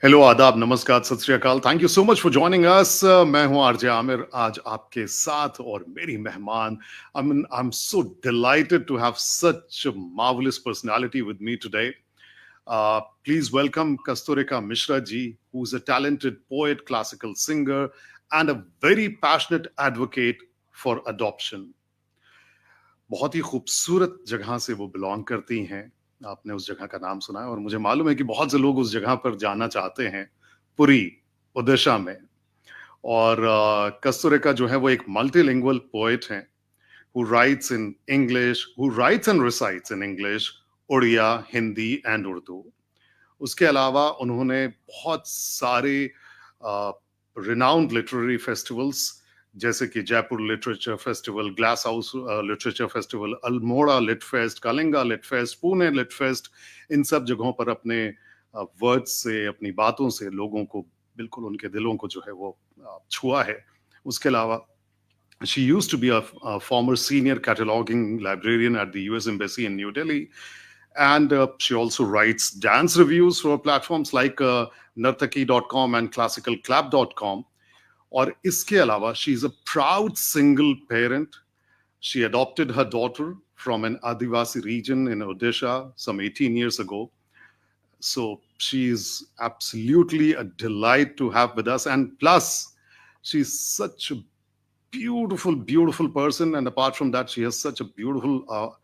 Hello, आदाब, नमस्कार, सत श्री अकाल। Thank you so much for joining us. मैं हूँ आरजे आमिर आज आपके साथ और मेरी मेहमान I am so delighted to have such a marvellous personality with me today. Please welcome Kasturika Mishra ji, who's a talented poet, classical singer, and a very passionate advocate for adoption. बहुत ही खूबसूरत जगह से वो belong करती हैं। आपने उस जगह का नाम सुना है और मुझे मालूम है कि बहुत से लोग उस जगह पर जाना चाहते हैं, पुरी, ओडिशा में। और कस्तूरिका जो है वो एक मल्टीलिंगुअल पोएट हैं, who writes in English, who writes and recites in English, Odia, Hindi and Urdu. उसके अलावा उन्होंने बहुत सारे रिनाउंड लिटरेरी फेस्टिवल्स जैसे कि Jaipur literature festival, glass house literature festival, Almora lit fest, Kalinga lit fest, Pune lit fest, इन सब जगहों पर अपने वर्ड्स से, अपनी बातों से लोगों को बिल्कुल उनके दिलों को जो है वो छुआ है। उसके अलावा she used to be a former senior cataloging librarian at the US Embassy in New Delhi. And she also writes dance reviews for platforms like nartaki.com and classicalclub.com. और इसके अलावा she is a proud single parent. She adopted her daughter from an Adivasi region in Odisha some 18 years ago. So she is absolutely a delight to have with us. And plus, she's such a beautiful, beautiful person. And apart from that, she has such a beautiful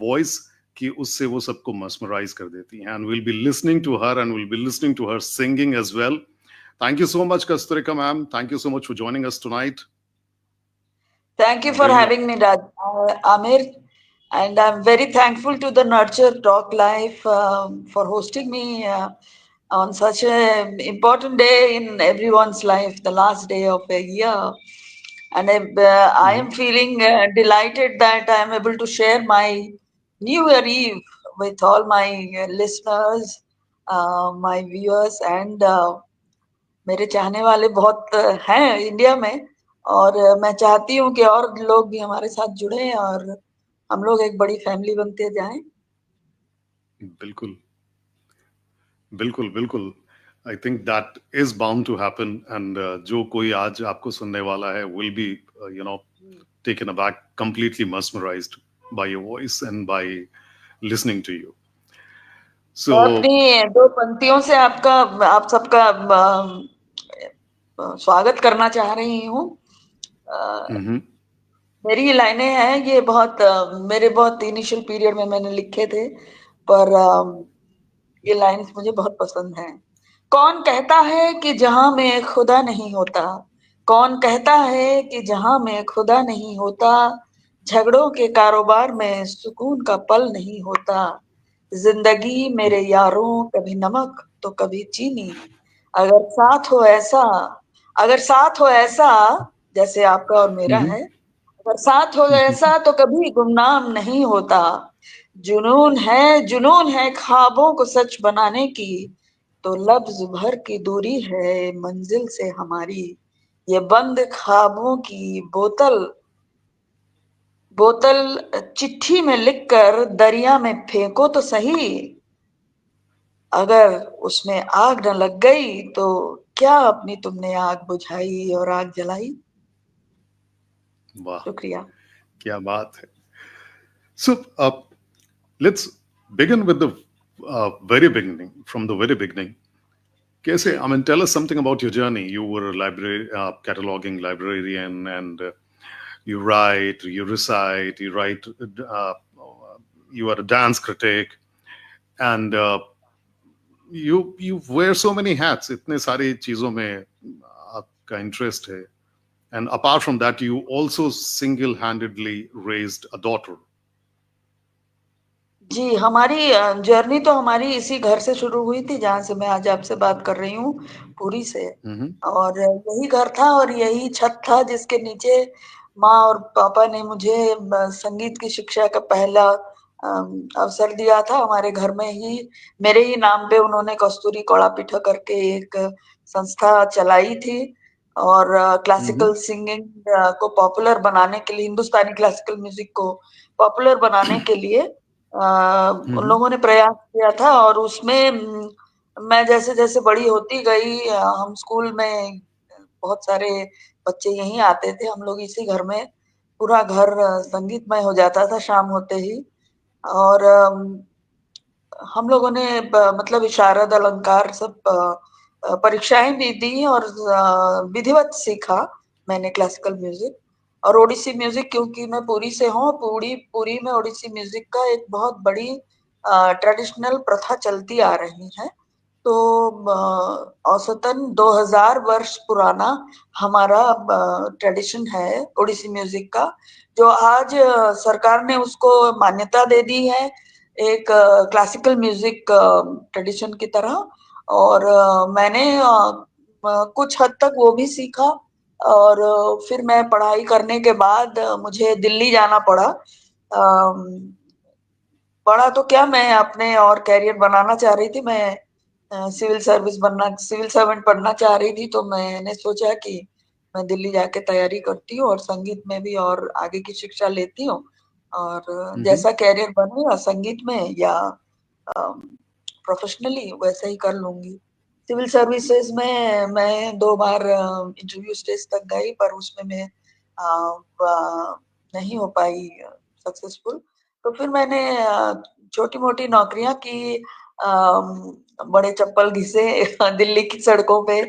voice कि उससे वो सबको mesmerize कर देती हैं. And we'll be listening to her and we'll be listening to her singing as well. Thank you so much, Kasturika ma'am. Thank you so much for joining us tonight. Thank you for Really, having me, Amir. And I'm very thankful to the Nurture Talk Life for hosting me on such an important day in everyone's life, the last day of a year. And I am feeling delighted that I am able to share my New Year Eve with all my listeners, my viewers, and मेरे चाहने वाले बहुत हैं India में। और मैं चाहती हूँ कि और लोग भी हमारे साथ जुड़े और हम लोग एक बड़ी फैमिली बनते जाएं। बिल्कुल, बिल्कुल, बिल्कुल। I think that is bound to happen. And जो कोई आज आपको सुनने वाला है will be, taken aback, completely mesmerized by your voice and by listening to you. मैं So, अपनी दो पंक्तियों से आप सबका स्वागत करना चाह रही हूँ। mhm, मेरी ये लाइनें हैं, ये बहुत मेरे बहुत इनिशियल पीरियड में मैंने लिखे थे, पर ये लाइन्स मुझे बहुत पसंद हैं। कौन कहता है कि जहां में खुदा नहीं होता, कौन कहता है कि जहां में खुदा नहीं होता, झगड़ों के कारोबार में सुकून का पल नहीं होता। जिंदगी मेरे यारों कभी नमक तो कभी चीनी, अगर साथ हो ऐसा, अगर साथ हो ऐसा जैसे आपका और मेरा mhm, है, अगर साथ हो ऐसा तो कभी गुमनाम नहीं होता। जुनून है ख्वाबों को सच बनाने की, तो लफ्ज भर की दूरी है मंजिल से हमारी। ये बंद ख्वाबों की बोतल बोतल चिट्ठी में लिखकर दरिया में फेंको तो सही, अगर उसमें आग न लग गई तो क्या अपनी तुमने आग बुझाई और आग जलाई। वाह, शुक्रिया। क्या बात है। So, let's begin with the very beginning, from the very beginning. जी कैसे, I mean, tell us something about your journey. You were a library, cataloging librarian, and you write, you recite, you are a dance critic, and you wear so many hats. इतने सारी चीजों में आपका interest है. And apart from that, you also single-handedly raised a daughter. जी, हमारी journey तो हमारी इसी घर से शुरू हुई थी जहाँ से मैं आज आपसे बात कर रही हूँ, पुरी से। Mm-hmm. और यही घर था और यही छत था जिसके नीचे माँ और पापा ने मुझे संगीत की शिक्षा का पहला अवसर दिया था। हमारे घर में ही मेरे ही नाम पे उन्होंने कस्तूरी कौड़ापीठ करके एक संस्था चलाई थी। और Mm-hmm. क्लासिकल सिंगिंग को पॉपुलर बनाने के लिए, हिंदुस्तानी क्लासिकल म्यूजिक को पॉपुलर बनाने के लिए उन Mm-hmm. लोगों ने प्रयास किया था। और उसमें मैं जैसे जैसे बड़ी होती गई, हम स्कूल में बहुत सारे बच्चे यहीं आते थे, हम लोग इसी घर में, पूरा घर संगीतमय हो जाता था शाम होते ही। और हम लोगों ने मतलब इशारद अलंकार सब परीक्षाएं भी दी, और विधिवत सीखा मैंने क्लासिकल म्यूजिक और ओडिसी म्यूजिक, क्योंकि मैं पुरी से हूँ। पुरी पुरी में ओडिसी म्यूजिक का एक बहुत बड़ी ट्रेडिशनल प्रथा चलती आ रही है। तो औसतन 2000 वर्ष पुराना हमारा ट्रेडिशन है ओडिसी म्यूजिक का, जो आज सरकार ने उसको मान्यता दे दी है एक क्लासिकल म्यूजिक ट्रेडिशन की तरह। और मैंने कुछ हद तक वो भी सीखा। और फिर मैं पढ़ाई करने के बाद मुझे दिल्ली जाना पड़ा। पढ़ा तो क्या, मैं अपने और कैरियर बनाना चाह रही थी। मैं सिविल सर्वेंट बनना चाह रही थी। तो मैंने सोचा कि मैं दिल्ली जाके तैयारी करती हूँ और संगीत में भी और आगे की शिक्षा लेती हूँ, और हम्म। जैसा कैरियर बनेगा संगीत में या प्रोफेशनली वैसे ही कर लूंगी। सिविल सर्विसेज में मैं 2 बार इंटरव्यू स्टेज तक गई, पर उसमें मैं नहीं हो पाई सक्सेसफुल। तो फिर मैंने छोटी मोटी नौकरियां की, बड़े चप्पल घिसे दिल्ली की सड़कों पे।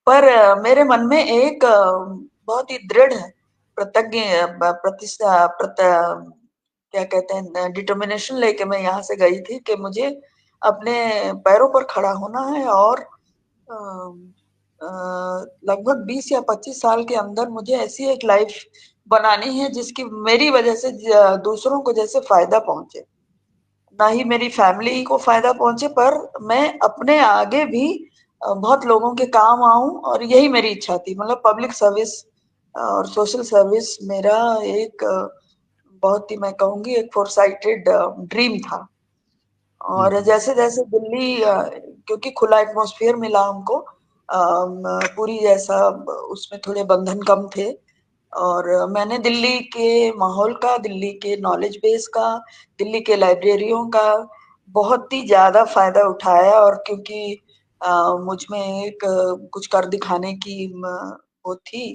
पर मेरे मन में एक बहुत ही दृढ़ प्रतिज्ञ प्रतिष्ठा क्या कहते हैं डिटर्मिनेशन लेके मैं यहाँ से गई थी कि मुझे अपने पैरों पर खड़ा होना है। और लगभग 20 या 25 साल के अंदर मुझे ऐसी एक लाइफ बनानी है जिसकी मेरी वजह से दूसरों को जैसे फायदा पहुंचे। ना ही मेरी फैमिली को फायदा पहुंचे, पर मैं अपने आगे भी बहुत लोगों के काम आऊं, और यही मेरी इच्छा थी। मतलब पब्लिक सर्विस और सोशल सर्विस मेरा एक बहुत ही, मैं कहूंगी, एक फोरसाइटेड ड्रीम था। और हम्म। जैसे जैसे दिल्ली क्योंकि खुला एटमॉस्फेयर मिला हमको, पूरी जैसा, उसमें थोड़े बंधन कम थे। और मैंने दिल्ली के माहौल का, दिल्ली के नॉलेज बेस का, दिल्ली के लाइब्रेरियों का बहुत ही ज्यादा फायदा उठाया। और क्योंकि मुझ में एक कुछ कर दिखाने की वो थी,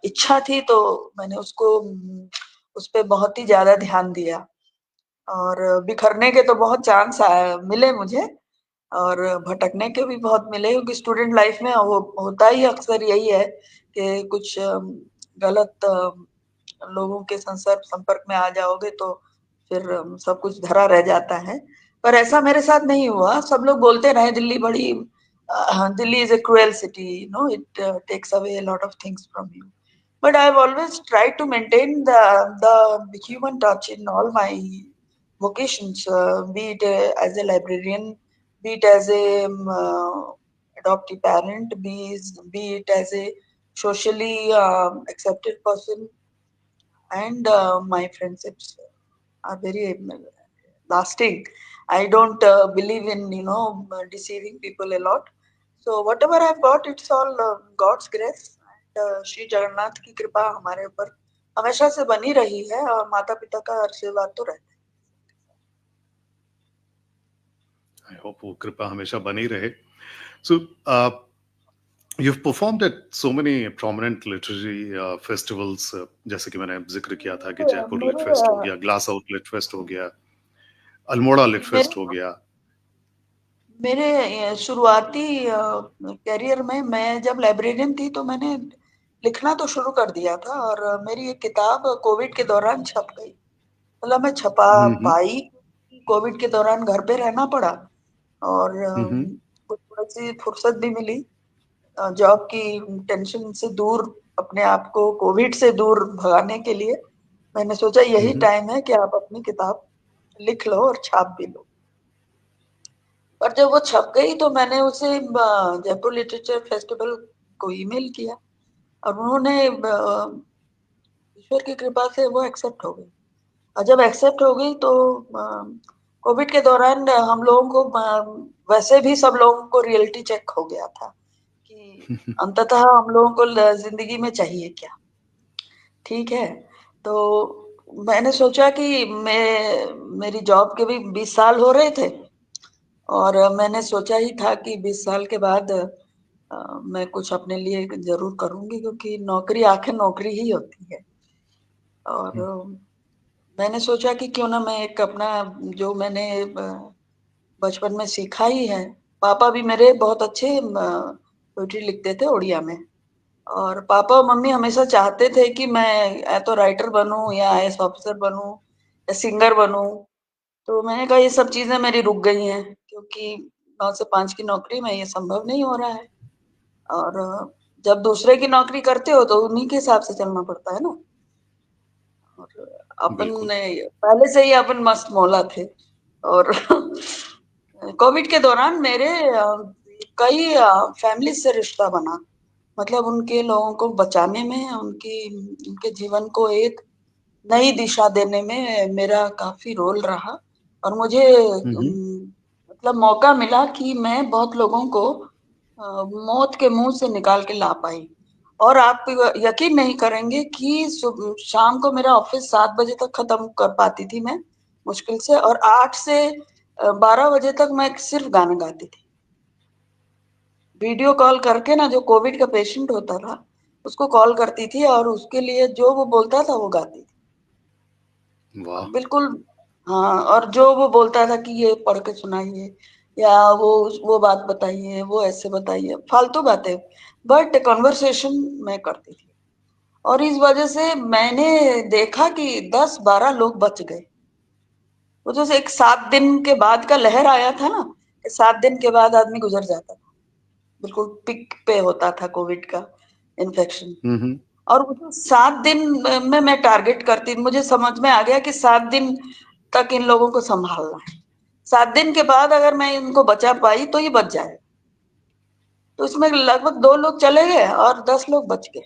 इच्छा थी, तो मैंने उसको उस पे बहुत ही ज्यादा ध्यान दिया। और बिखरने के तो बहुत चांस मिले मुझे, और भटकने के भी बहुत मिले, क्योंकि स्टूडेंट लाइफ में वो होता ही अक्सर यही है कि कुछ गलत लोगों के संसर्ग संपर्क में आ जाओगे तो फिर सब कुछ धरा रह जाता है। पर ऐसा मेरे साथ नहीं हुआ। सब लोग बोलते रहे दिल्ली बड़ी, Delhi is a cruel city, no, it takes away lot of things from you. But I've always tried to maintain the human touch in all my vocations, be it as a librarian, be it as a adoptive parent, be it as a socially accepted person. And my friendships are very lasting. I don't believe in, deceiving people a lot. So whatever I've got, it's all God's grace, and Shri Jagannath की कृपा हमारे ऊपर हमेशा से बनी रही है, और माता पिता का आशीर्वाद तो रहता आई होप वो कृपा हमेशा बनी रहे। सो you've performed at so many prominent literary festivals, जैसे कि मैंने जिक्र किया था कि है। जयपुर लिट फेस्ट हो गया, ग्लास हाउस लिट फेस्ट हो गया, अल्मोड़ा लिट मेरे फेस्ट हो गया। मेरे शुरुआती करियर में, मैं जब लाइब्रेरियन थी तो मैंने लिखना तो शुरू कर दिया था, और मेरी एक किताब कोविड के दौरान छप गई। मतलब मैं छपा हम्म। पाई, कोविड के दौरान घर पे रहना पड़ा, और हम्म। कुछ थोड़ी सी फुर्सत भी मिली जॉब की टेंशन से दूर, अपने आप को कोविड से दूर भगाने के लिए। मैंने सोचा यही हम्म। टाइम है कि आप अपनी किताब लिख लो और छाप भी लो। पर जब वो छप गई तो मैंने उसे जयपुर लिटरेचर फेस्टिवल को ईमेल किया, और उन्होंने ईश्वर की कृपा से वो एक्सेप्ट हो गई। और जब एक्सेप्ट हो गई तो कोविड के दौरान हम लोगों को वैसे भी सब लोगों को रियलिटी चेक हो गया था कि अंततः हम लोगों को जिंदगी में चाहिए क्या। ठीक है। तो मैंने सोचा कि मैं, मेरी जॉब के भी 20 साल हो रहे थे, और मैंने सोचा ही था कि 20 साल के बाद मैं कुछ अपने लिए जरूर करूंगी, क्योंकि नौकरी आखिर नौकरी ही होती है। और हम्म, मैंने सोचा कि क्यों ना मैं एक अपना, जो मैंने बचपन में सीखा ही है। पापा भी मेरे बहुत अच्छे पोइट्री लिखते थे उड़िया में, और पापा और मम्मी हमेशा चाहते थे कि मैं या तो राइटर बनूं या आईएएस ऑफिसर बनूं या सिंगर बनूं। तो मैंने कहा ये सब चीजें मेरी रुक गई हैं, क्योंकि 9 से 5 की नौकरी में ये संभव नहीं हो रहा है। और जब दूसरे की नौकरी करते हो तो उन्हीं के हिसाब से चलना पड़ता है ना। और अपन बिल्कुल। ने पहले से ही अपन मस्त मौला थे। और कोविड के दौरान मेरे कई फैमिली से रिश्ता बना, मतलब उनके लोगों को बचाने में, उनके जीवन को एक नई दिशा देने में मेरा काफी रोल रहा। और मुझे हम्म, मतलब मौका मिला कि मैं बहुत लोगों को मौत के मुंह से निकाल के ला पाई। और आप यकीन नहीं करेंगे कि शाम को मेरा ऑफिस 7 बजे तक खत्म कर पाती थी मैं, मुश्किल से, और 8 से 12 बजे तक मैं सिर्फ गाना गाती थी। वीडियो कॉल करके ना, जो कोविड का पेशेंट होता था उसको कॉल करती थी, और उसके लिए जो वो बोलता था वो गाती थी। वाह। बिल्कुल। हाँ, और जो वो बोलता था कि ये पढ़ के सुनाइए, या वो बात बताइए, वो ऐसे बताइए, फालतू बातें, बट कन्वर्सेशन मैं करती थी। और इस वजह से मैंने देखा कि 10-12 लोग बच गए। वो जो एक 7 दिन के बाद का लहर आया था ना, 7 दिन के बाद आदमी गुजर जाता था, बिल्कुल पिक पे होता था कोविड का इन्फेक्शन। हम्म, और वो जो 7 दिन में मैं टारगेट करती, मुझे समझ में आ गया कि 7 दिन तक इन लोगों को संभालना है। 7 दिन के बाद अगर मैं इनको बचा पाई तो ये बच जाए। तो इसमें लगभग 2 लोग चले गए और 10 लोग बच गए।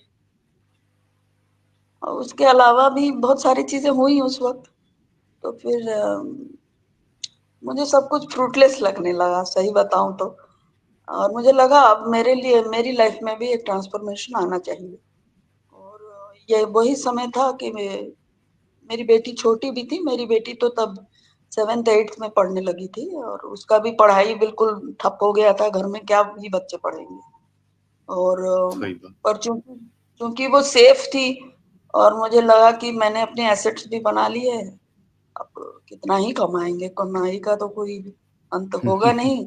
और उसके अलावा भी बहुत सारी चीजें हुई उस वक्त। तो फिर मुझे सब कुछ फ्रूटलेस लगने लगा, सही बताऊं तो। और मुझे लगा अब मेरे लिए, मेरी लाइफ में भी एक ट्रांसफॉर्मेशन आना चाहिए। और ये वही समय था कि मेरी बेटी छोटी भी थी। मेरी बेटी तो तब 7th 8th में पढ़ने लगी थी, और उसका भी पढ़ाई बिल्कुल ठप हो गया था, घर में क्या ही बच्चे पढ़ेंगे। और सही बात। पर चूंकि चूंकि वो सेफ थी, और मुझे लगा कि मैंने अपने एसेट्स भी बना लिए, अब कितना ही कमाएंगे, कमाई का तो कोई अंत होगा नहीं,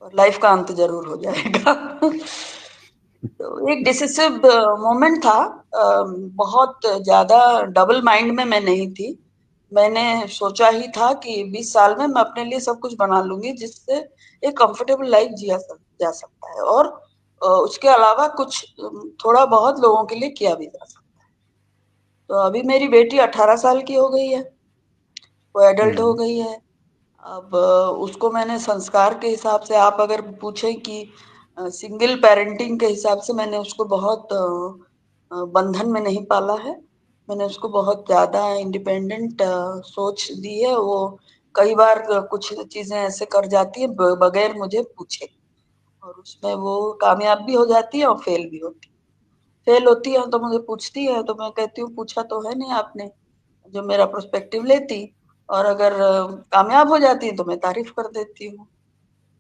और लाइफ का अंत जरूर हो जाएगा। तो एक डिसिसिव मोमेंट था। बहुत ज्यादा डबल माइंड में मैं नहीं थी। मैंने सोचा ही था कि 20 साल में मैं अपने लिए सब कुछ बना लूंगी, जिससे एक कंफर्टेबल लाइफ जा सकता है, और उसके अलावा कुछ थोड़ा बहुत लोगों के लिए किया भी जा सकता है। तो अभी मेरी बेटी 18 साल की हो गई है, वो एडल्ट हो हम्म, गई है। अब उसको मैंने संस्कार के हिसाब से, आप अगर पूछें कि सिंगल पेरेंटिंग के हिसाब से, मैंने उसको बहुत बंधन में नहीं पाला है। मैंने उसको बहुत ज्यादा इंडिपेंडेंट सोच दी है। वो कई बार कुछ चीजें ऐसे कर जाती है बगैर मुझे पूछे, और उसमें वो कामयाब भी हो जाती है और फेल भी होती है। फेल होती है तो मुझे पूछती है, तो मैं कहती हूँ पूछा तो है नहीं आपने, जो मेरा पर्सपेक्टिव लेती। और अगर कामयाब हो जाती है तो मैं तारीफ कर देती हूँ।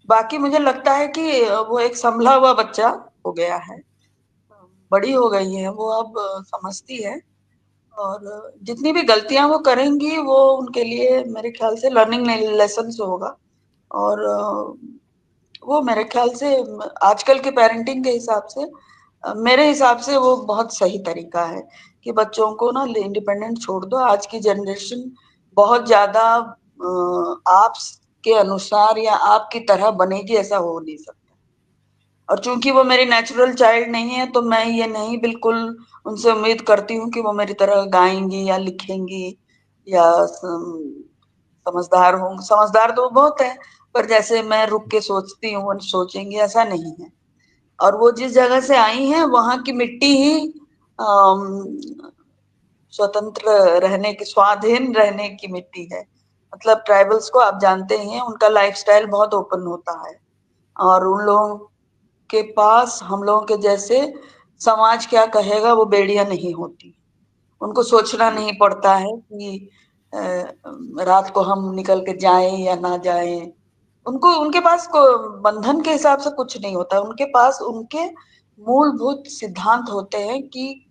बाकी मुझे लगता है कि वो एक संभला हुआ बच्चा हो गया है, बड़ी हो गई है वो, अब समझती है। और जितनी भी गलतियां वो करेंगी वो उनके लिए मेरे ख्याल से लर्निंग लेसन होगा। और वो मेरे ख्याल से आजकल के पेरेंटिंग के हिसाब से, मेरे हिसाब से वो बहुत सही तरीका है कि बच्चों को ना इंडिपेंडेंट छोड़ दो। आज की जनरेशन बहुत ज्यादा आप के अनुसार या आपकी तरह बनेगी, ऐसा हो नहीं सकता। और चूंकि वो मेरी नेचुरल चाइल्ड नहीं है, तो मैं ये नहीं बिल्कुल उनसे उम्मीद करती हूँ कि वो मेरी तरह गाएंगी या लिखेंगी, या समझदार होंगे। समझदार तो वो बहुत है, पर जैसे मैं रुक के सोचती हूँ वो सोचेंगे, ऐसा नहीं है। और वो जिस जगह से आई हैं वहां की मिट्टी ही अम, स्वतंत्र रहने की, स्वाधीन रहने की मिट्टी है। मतलब ट्राइबल्स को आप जानते ही हैं, उनका लाइफस्टाइल बहुत ओपन होता है। और उन लोगों के पास हम लोगों के जैसे समाज क्या कहेगा वो बेड़ियां नहीं होती। उनको सोचना नहीं बिल्कुल। पड़ता है कि रात को हम निकल के जाएं या ना जाएं। उनको उनके पास बंधन के हिसाब से कुछ नहीं होता, उनके पास उनके मूलभूत सिद्धांत होते हैं कि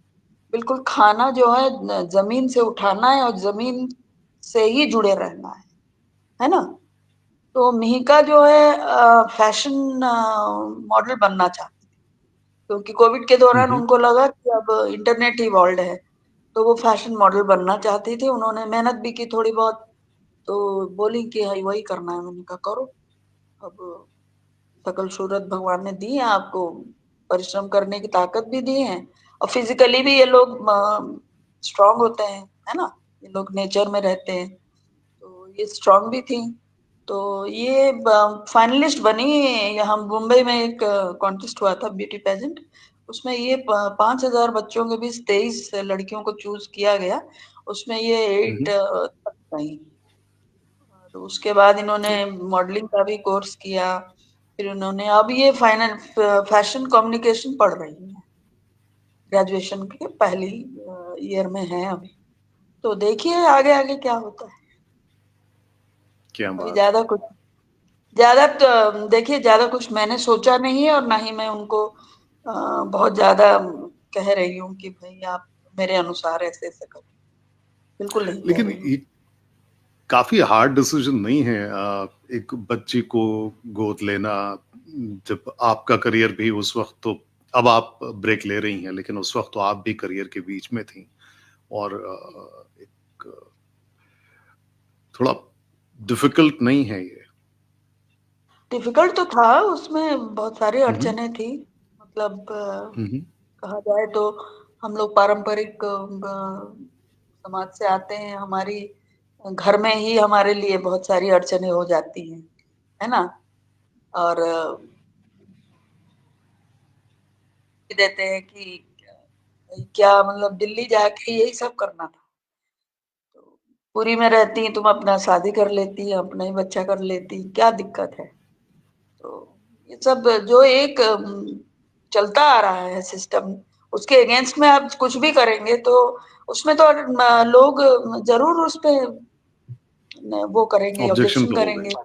बिल्कुल खाना जो है जमीन से उठाना है और जमीन से ही जुड़े रहना है ना। तो मिहिका जो है फैशन मॉडल बनना चाहती, क्योंकि कोविड के दौरान हम्म। उनको लगा कि अब इंटरनेट ही वर्ल्ड है, तो वो फैशन मॉडल बनना चाहती थी। उन्होंने मेहनत भी की थोड़ी बहुत, तो बोली कि हाँ वही करना है। मैंने कहा करो, अब सकल सूरत भगवान ने दी है आपको, परिश्रम करने की ताकत भी दी है, और फिजिकली भी ये लोग स्ट्रांग होते हैं, है ना, ये लोग नेचर में रहते हैं, तो ये स्ट्रांग भी थी। तो ये फाइनलिस्ट बनी। यहाँ मुंबई में एक कॉन्टेस्ट हुआ था, ब्यूटी पेजेंट, उसमें ये 5,000 बच्चों के बीच 23 लड़कियों को चूज किया गया, उसमें ये 8 हम्म। तक गई। तो उसके बाद इन्होंने तो मॉडलिंग का भी कोर्स किया, फिर उन्होंने अब ये फाइनल फैशन कम्युनिकेशन पढ़ रही है, ग्रेजुएशन के पहली ईयर में है अभी। तो देखिए आगे आगे क्या होता है। क्या अभी बात है। ज्यादा तो देखिए, ज्यादा कुछ मैंने सोचा नहीं है, और ना ही मैं उनको बहुत ज्यादा कह रही हूँ कि भाई आप मेरे अनुसार ऐसे ऐसे करो, बिल्कुल नहीं कह लेकिन रही हूँ। ये काफी हार्ड डिसीजन नहीं है एक बच्ची को गोद लेना, जब आपका करियर भी उस वक्त तो, अब आप ब्रेक ले रही हैं लेकिन उस वक्त तो आप भी करियर के बीच में थी, और एक थोड़ा डिफिकल्ट नहीं है ये। डिफिकल्ट तो था, उसमें बहुत सारी हम्म। अड़चने थी। मतलब हम्म। कहा जाए तो हम लोग पारंपरिक समाज से आते हैं, हमारी घर में ही हमारे लिए बहुत सारी अड़चने हो जाती हैं, है ना। और देते हैं कि क्या मतलब दिल्ली जाके यही सब करना था, तो पुरी में रहती तुम अपना शादी कर लेती, अपना ही बच्चा कर लेती, क्या दिक्कत है। तो ये सब जो एक चलता आ रहा है सिस्टम, उसके अगेंस्ट में आप कुछ भी करेंगे तो उसमें तो लोग जरूर उस पे वो करेंगे, ऑब्जेक्शन ऑब्जेक्शन तो होगा करेंगे। ही।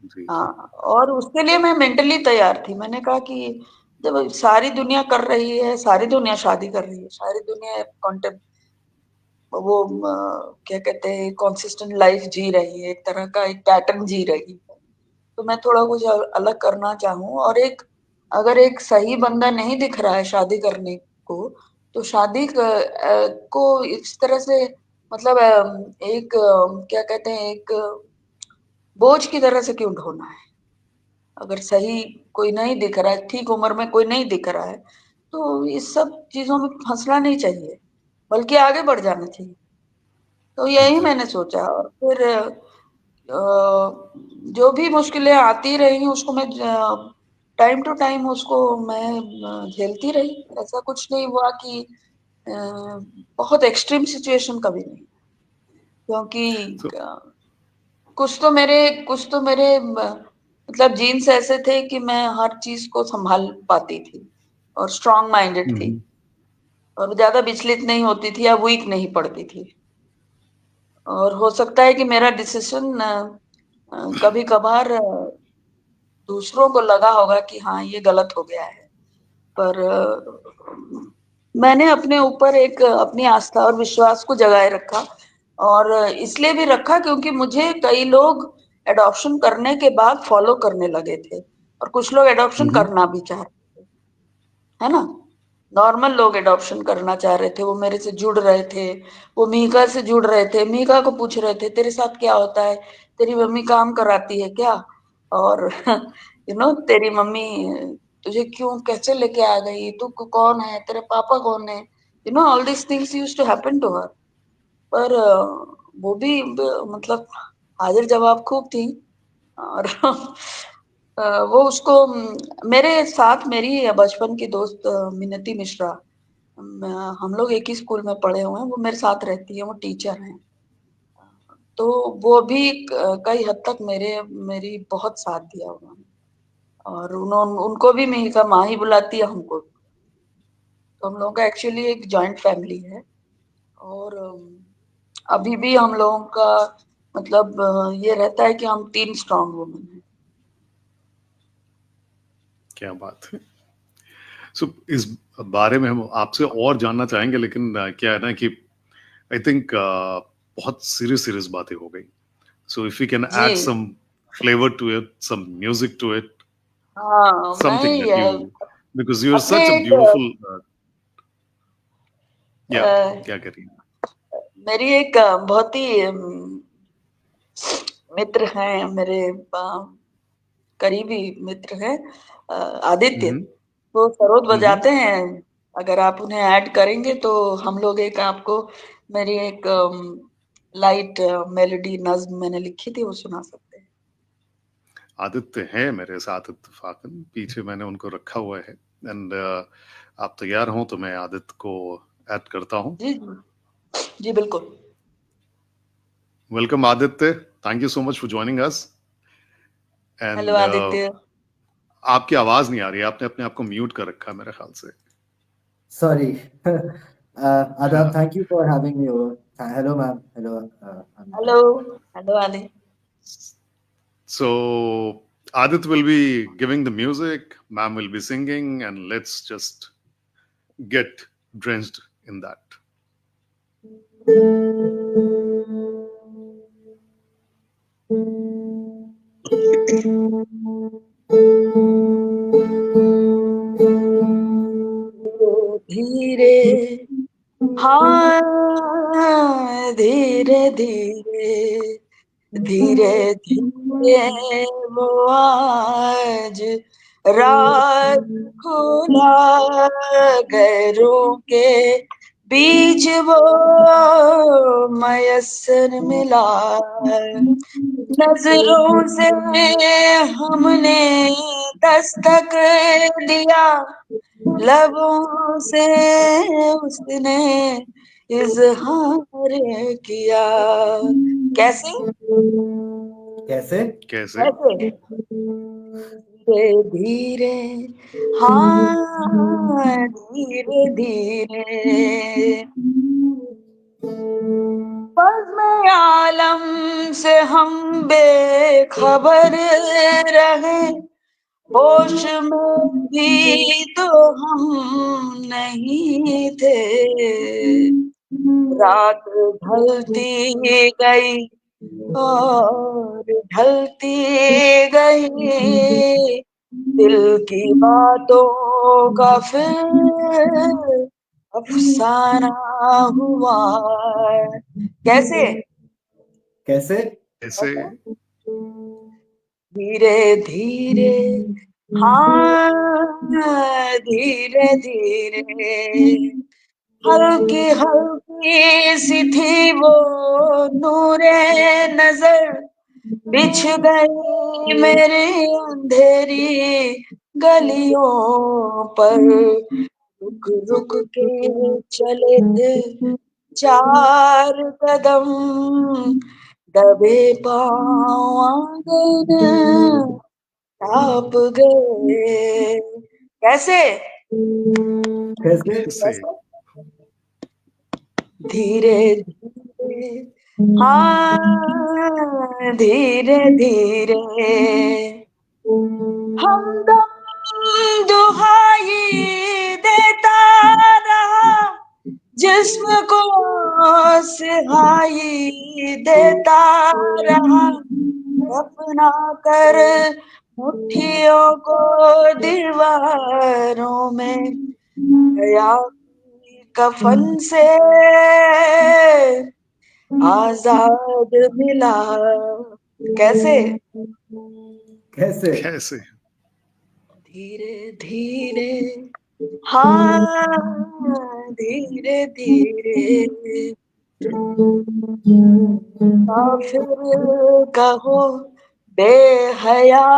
जी जी। हाँ, और उसके लिए मैं मेंटली तैयार थी। मैंने कहा कि जब सारी दुनिया कर रही है, सारी दुनिया शादी कर रही है, सारी दुनिया कॉन्टेम्प वो क्या कहते हैं कंसिस्टेंट लाइफ जी रही है, एक तरह का एक पैटर्न जी रही है, तो मैं थोड़ा कुछ अलग करना चाहूँ। और एक अगर एक सही बंदा नहीं दिख रहा है शादी करने को, तो शादी को इस तरह से मतलब एक क्या कहते हैं एक बोझ की तरह से क्यों ढोना है। अगर सही कोई नहीं दिख रहा है, ठीक उम्र में कोई नहीं दिख रहा है, तो इस सब चीजों में फंसना नहीं चाहिए, बल्कि आगे बढ़ जाना चाहिए। तो यही जी। मैंने सोचा, और फिर जो भी मुश्किलें आती रही उसको मैं टाइम टू टाइम उसको मैं झेलती रही। ऐसा कुछ नहीं हुआ कि अ, बहुत एक्सट्रीम सिचुएशन कभी नहीं, क्योंकि तो कुछ तो मेरे मतलब जीन्स ऐसे थे कि मैं हर चीज को संभाल पाती थी, और स्ट्रांग माइंडेड थी, हम्म। और ज्यादा विचलित नहीं होती थी या वीक नहीं पड़ती थी। और हो सकता है कि मेरा डिसीजन कभी कभार दूसरों को लगा होगा कि हाँ ये गलत हो गया है, पर मैंने अपने ऊपर एक अपनी आस्था और विश्वास को जगाए रखा। और इसलिए भी रखा क्योंकि मुझे कई लोग एडॉप्शन करने के बाद फॉलो करने लगे थे, और कुछ लोग एडॉप्शन हम्म। करना भी चाह रहे थे, है ना। नॉर्मल लोग एडॉप्शन करना चाह रहे थे, वो मेरे से जुड़ रहे थे, वो मीका से जुड़ रहे थे, मीका को पूछ रहे थे तेरे साथ क्या होता है, तेरी मम्मी काम कराती है क्या, और तेरी मम्मी तुझे क्यों कैसे लेके आ गई, तू कौन है, तेरे पापा कौन है, all this things used to happen to her. पर वो भी मतलब हाजिर जवाब खूब थी। और वो उसको मेरे साथ मेरी बचपन की दोस्त मिनती मिश्रा, हम लोग एक ही स्कूल में पढ़े हुए हैं, वो मेरे साथ रहती है, वो टीचर हैं। तो वो भी कई हद तक मेरी बहुत साथ दिया उन्होंने, और उन्होंने उनको भी मेहिका माँ ही बुलाती है, हमको भी। तो हम लोगों का एक्चुअली एक जॉइंट फैमिली है। और अभी भी हम लोगों का मतलब ये रहता है कि हम 3 स्ट्रांग वुमेन हैं। क्या बात है। सो इस बारे में हम आपसे और जानना चाहेंगे, लेकिन क्या है ना कि आई थिंक बहुत सीरियस सीरियस बातें हो गई। सो इफ यू कैन जी add some flavour to it, some music to it, हाँ something that you, मैं because you're अपने such a एक beautiful अ, yeah, क्या करिए। मेरी एक बहुत ही मित्र हैं मेरे, करीबी मित्र हैं, आदित्य। हम्म वो सरोद हम्म। बजाते हैं। अगर आप उन्हें ऐड करेंगे तो हम लोग एक आपको मेरी एक लाइट मेलोडी नज्म मैंने लिखी थी, वो सुना सकते हैं। आदित्य है मेरे साथ इत्तेफाकन, पीछे मैंने उनको रखा हुआ है। एंड आप तैयार हो तो मैं आदित्य को ऐड करता हूँ। जी जी जी बिल्कुल। Welcome Aditya, thank you so much for joining us. Hello and Aditya. आपकी आवाज नहीं आ रही है, आपने अपने आप को म्यूट कर रखा है मेरे ख्याल से। Sorry. Adab, thank you for having me over. Hello, ma'am. Hello, hello Amita. Hello आदि। So Adit will be giving the music, ma'am will be singing, and let's just get drenched in that. धीरे हाँ धीरे धीरे धीरे धीरे वो आज राज खुला, गैरों के बीच वो मयस्सर मिला। नजरों से हमने दस्तक दिया, लबों से उसने इजहार किया। कैसे कैसे? कैसे? कैसे? धीरे धीरे हाँ धीरे धीरे बज़्म आलम से हम बेखबर रहे, होश में भी तो हम नहीं थे। रात ढलती गई और ढलती गई, दिल की बातों का फिर अफसाना हुआ। कैसे? कैसे? कैसे? धीरे धीरे हाँ धीरे धीरे हल्की हल्की सी थी वो नूरे नजर, बिछ गई मेरी अंधेरी गलियों पर। रुक रुक के चले थे चार कदम, दबे पाँव आंगन कांप गए। कैसे? कैसे? कैसे? कैसे? धीरे धीरे हाँ धीरे धीरे हमदम दुहाई देता रहा, जिस्म को सिहाई देता रहा, अपना कर मुट्ठियों को दीवारों में गया कफन से आजाद मिला। कैसे? कैसे? कैसे? धीरे धीरे हाँ धीरे धीरे काफिर कहो, बेहया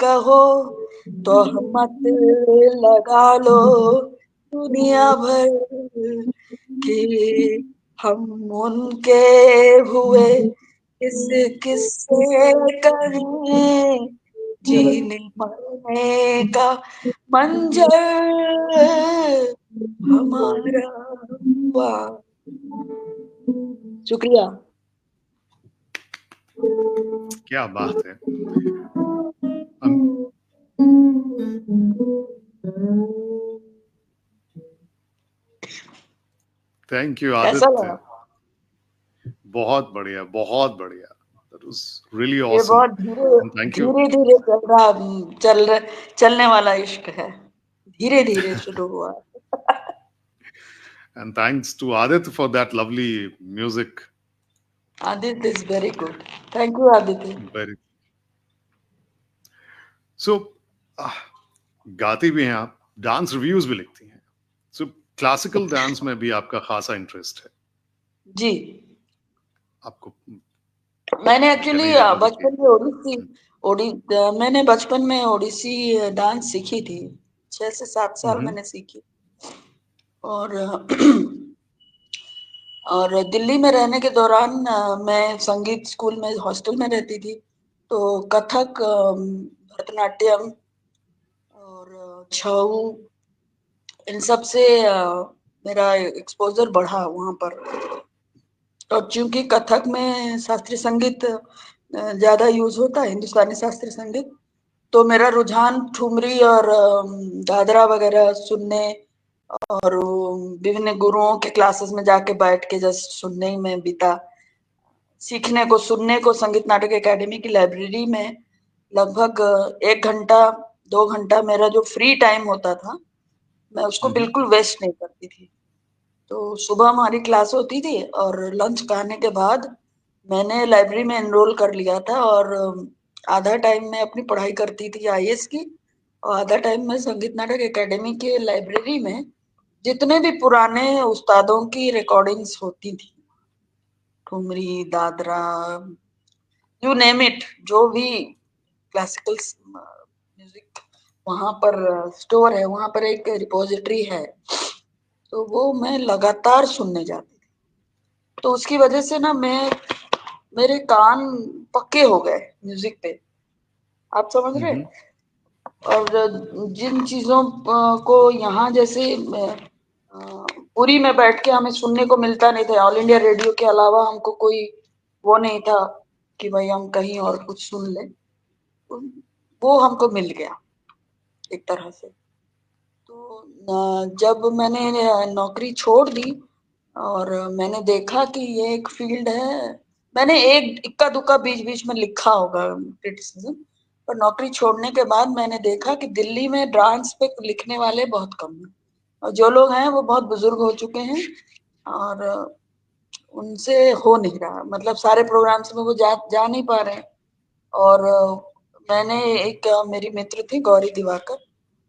कहो, तोहमत लगा लो दुनिया भर की। हम उनके हुए किस किससे कहें, जीने मरने का मंजर हमारा हुआ। शुक्रिया। क्या बात है। I'm थैंक यू कैसा आदित्य, लगा? बहुत बढ़िया, बहुत बढ़िया। दैट वाज रियली ये ऑसम बहुत एंड थैंक यू। धीरे धीरे चलने वाला इश्क है, धीरे धीरे शुरू हुआ। And thanks to Aditya for that lovely music. Aditya is very good, thank you Aditya. Very so गाती भी हैं आप, डांस रिव्यूज भी लिखती हैं। सो क्लासिकल डांस में भी आपका खासा इंटरेस्ट है जी, आपको। मैंने can actually you able to बचपन में मैंने बचपन में ओडिसी डांस सीखी थी, 6 से 7 साल मैंने सीखी। और और दिल्ली में रहने के दौरान मैं संगीत स्कूल में हॉस्टल में रहती थी, तो कथक, भरतनाट्यम और छऊ, इन सब से मेरा एक्सपोजर बढ़ा वहां पर। और चूंकि कथक में शास्त्रीय संगीत ज्यादा यूज होता है, हिंदुस्तानी शास्त्रीय संगीत, तो मेरा रुझान ठुमरी और दादरा वगैरह सुनने और विभिन्न गुरुओं के क्लासेस में जाके बैठ के जस्ट सुनने ही में बीता। सीखने को, सुनने को संगीत नाटक एकेडमी की लाइब्रेरी में लगभग 1 घंटा 2 घंटा मेरा जो फ्री टाइम होता था, मैं उसको बिल्कुल वेस्ट नहीं करती थी। तो सुबह हमारी क्लास होती थी और लंच खाने के बाद मैंने लाइब्रेरी में एनरोल कर लिया था, और आधा टाइम मैं अपनी पढ़ाई करती थी आईएएस की, और आधा टाइम मैं संगीत नाटक एकेडमी के लाइब्रेरी में जितने भी पुराने उस्तादों की रिकॉर्डिंग्स होती थी, thumri, Dadra, you name it, जो भी क्लासिकल म्यूजिक वहां पर स्टोर है, वहां पर एक रिपोजिटरी है, तो वो मैं लगातार सुनने जाती थी। तो उसकी वजह से ना मेरे कान पक्के हो गए म्यूजिक पे, आप समझ रहे हैं? और जिन चीजों को यहाँ जैसे पुरी में बैठ के हमें सुनने को मिलता नहीं था, ऑल इंडिया रेडियो के अलावा हमको कोई वो नहीं था कि भाई हम कहीं और कुछ सुन ले, तो वो हमको मिल गया एक तरह से। तो जब मैंने नौकरी छोड़ दी और मैंने देखा कि ये एक फील्ड है, मैंने एक इक्का दुक्का बीच बीच में लिखा होगा क्रिटिसिज्म, पर नौकरी छोड़ने के बाद मैंने देखा कि दिल्ली में डांस पे लिखने वाले बहुत कम हैं, और जो लोग हैं वो बहुत बुजुर्ग हो चुके हैं, और उनसे हो नहीं रहा, मतलब सारे प्रोग्राम्स में वो जा नहीं पा रहे हैं। और मैंने एक मेरी मित्र थी गौरी दिवाकर,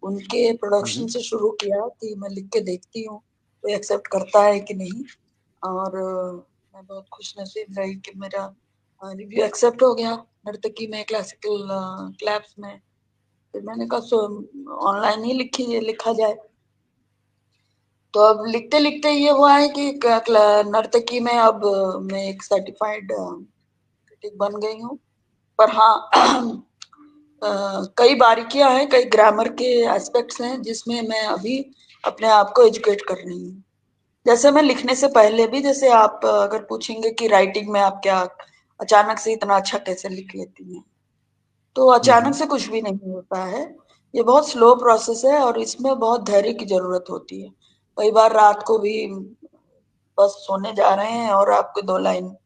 उनके प्रोडक्शन से शुरू किया कि मैं लिख के देखती हूँ कोई एक्सेप्ट करता है कि नहीं। और मैं बहुत खुश नसीब रही कि मेरा रिव्यू एक्सेप्ट हो गया नर्तकी में, क्लासिकल क्लैब्स में। फिर मैंने कहा ऑनलाइन ही लिखा जाए। तो अब लिखते लिखते ये हुआ है कि नर्तकी में अब मैं एक सर्टिफाइड क्रिटिक बन गई हूँ। पर हाँ कई बारीकियां हैं, कई ग्रामर के एस्पेक्ट्स हैं जिसमें मैं अभी अपने आप को एजुकेट कर रही हूँ। जैसे मैं लिखने से पहले भी, जैसे आप अगर पूछेंगे कि राइटिंग में आप क्या अचानक से इतना अच्छा कैसे लिख लेती हैं, तो अचानक से कुछ भी नहीं होता है। ये बहुत स्लो प्रोसेस है और इसमें बहुत धैर्य की जरूरत होती है। कई बार रात को भी बस सोने जा रहे हैं और आपको 2 लाइन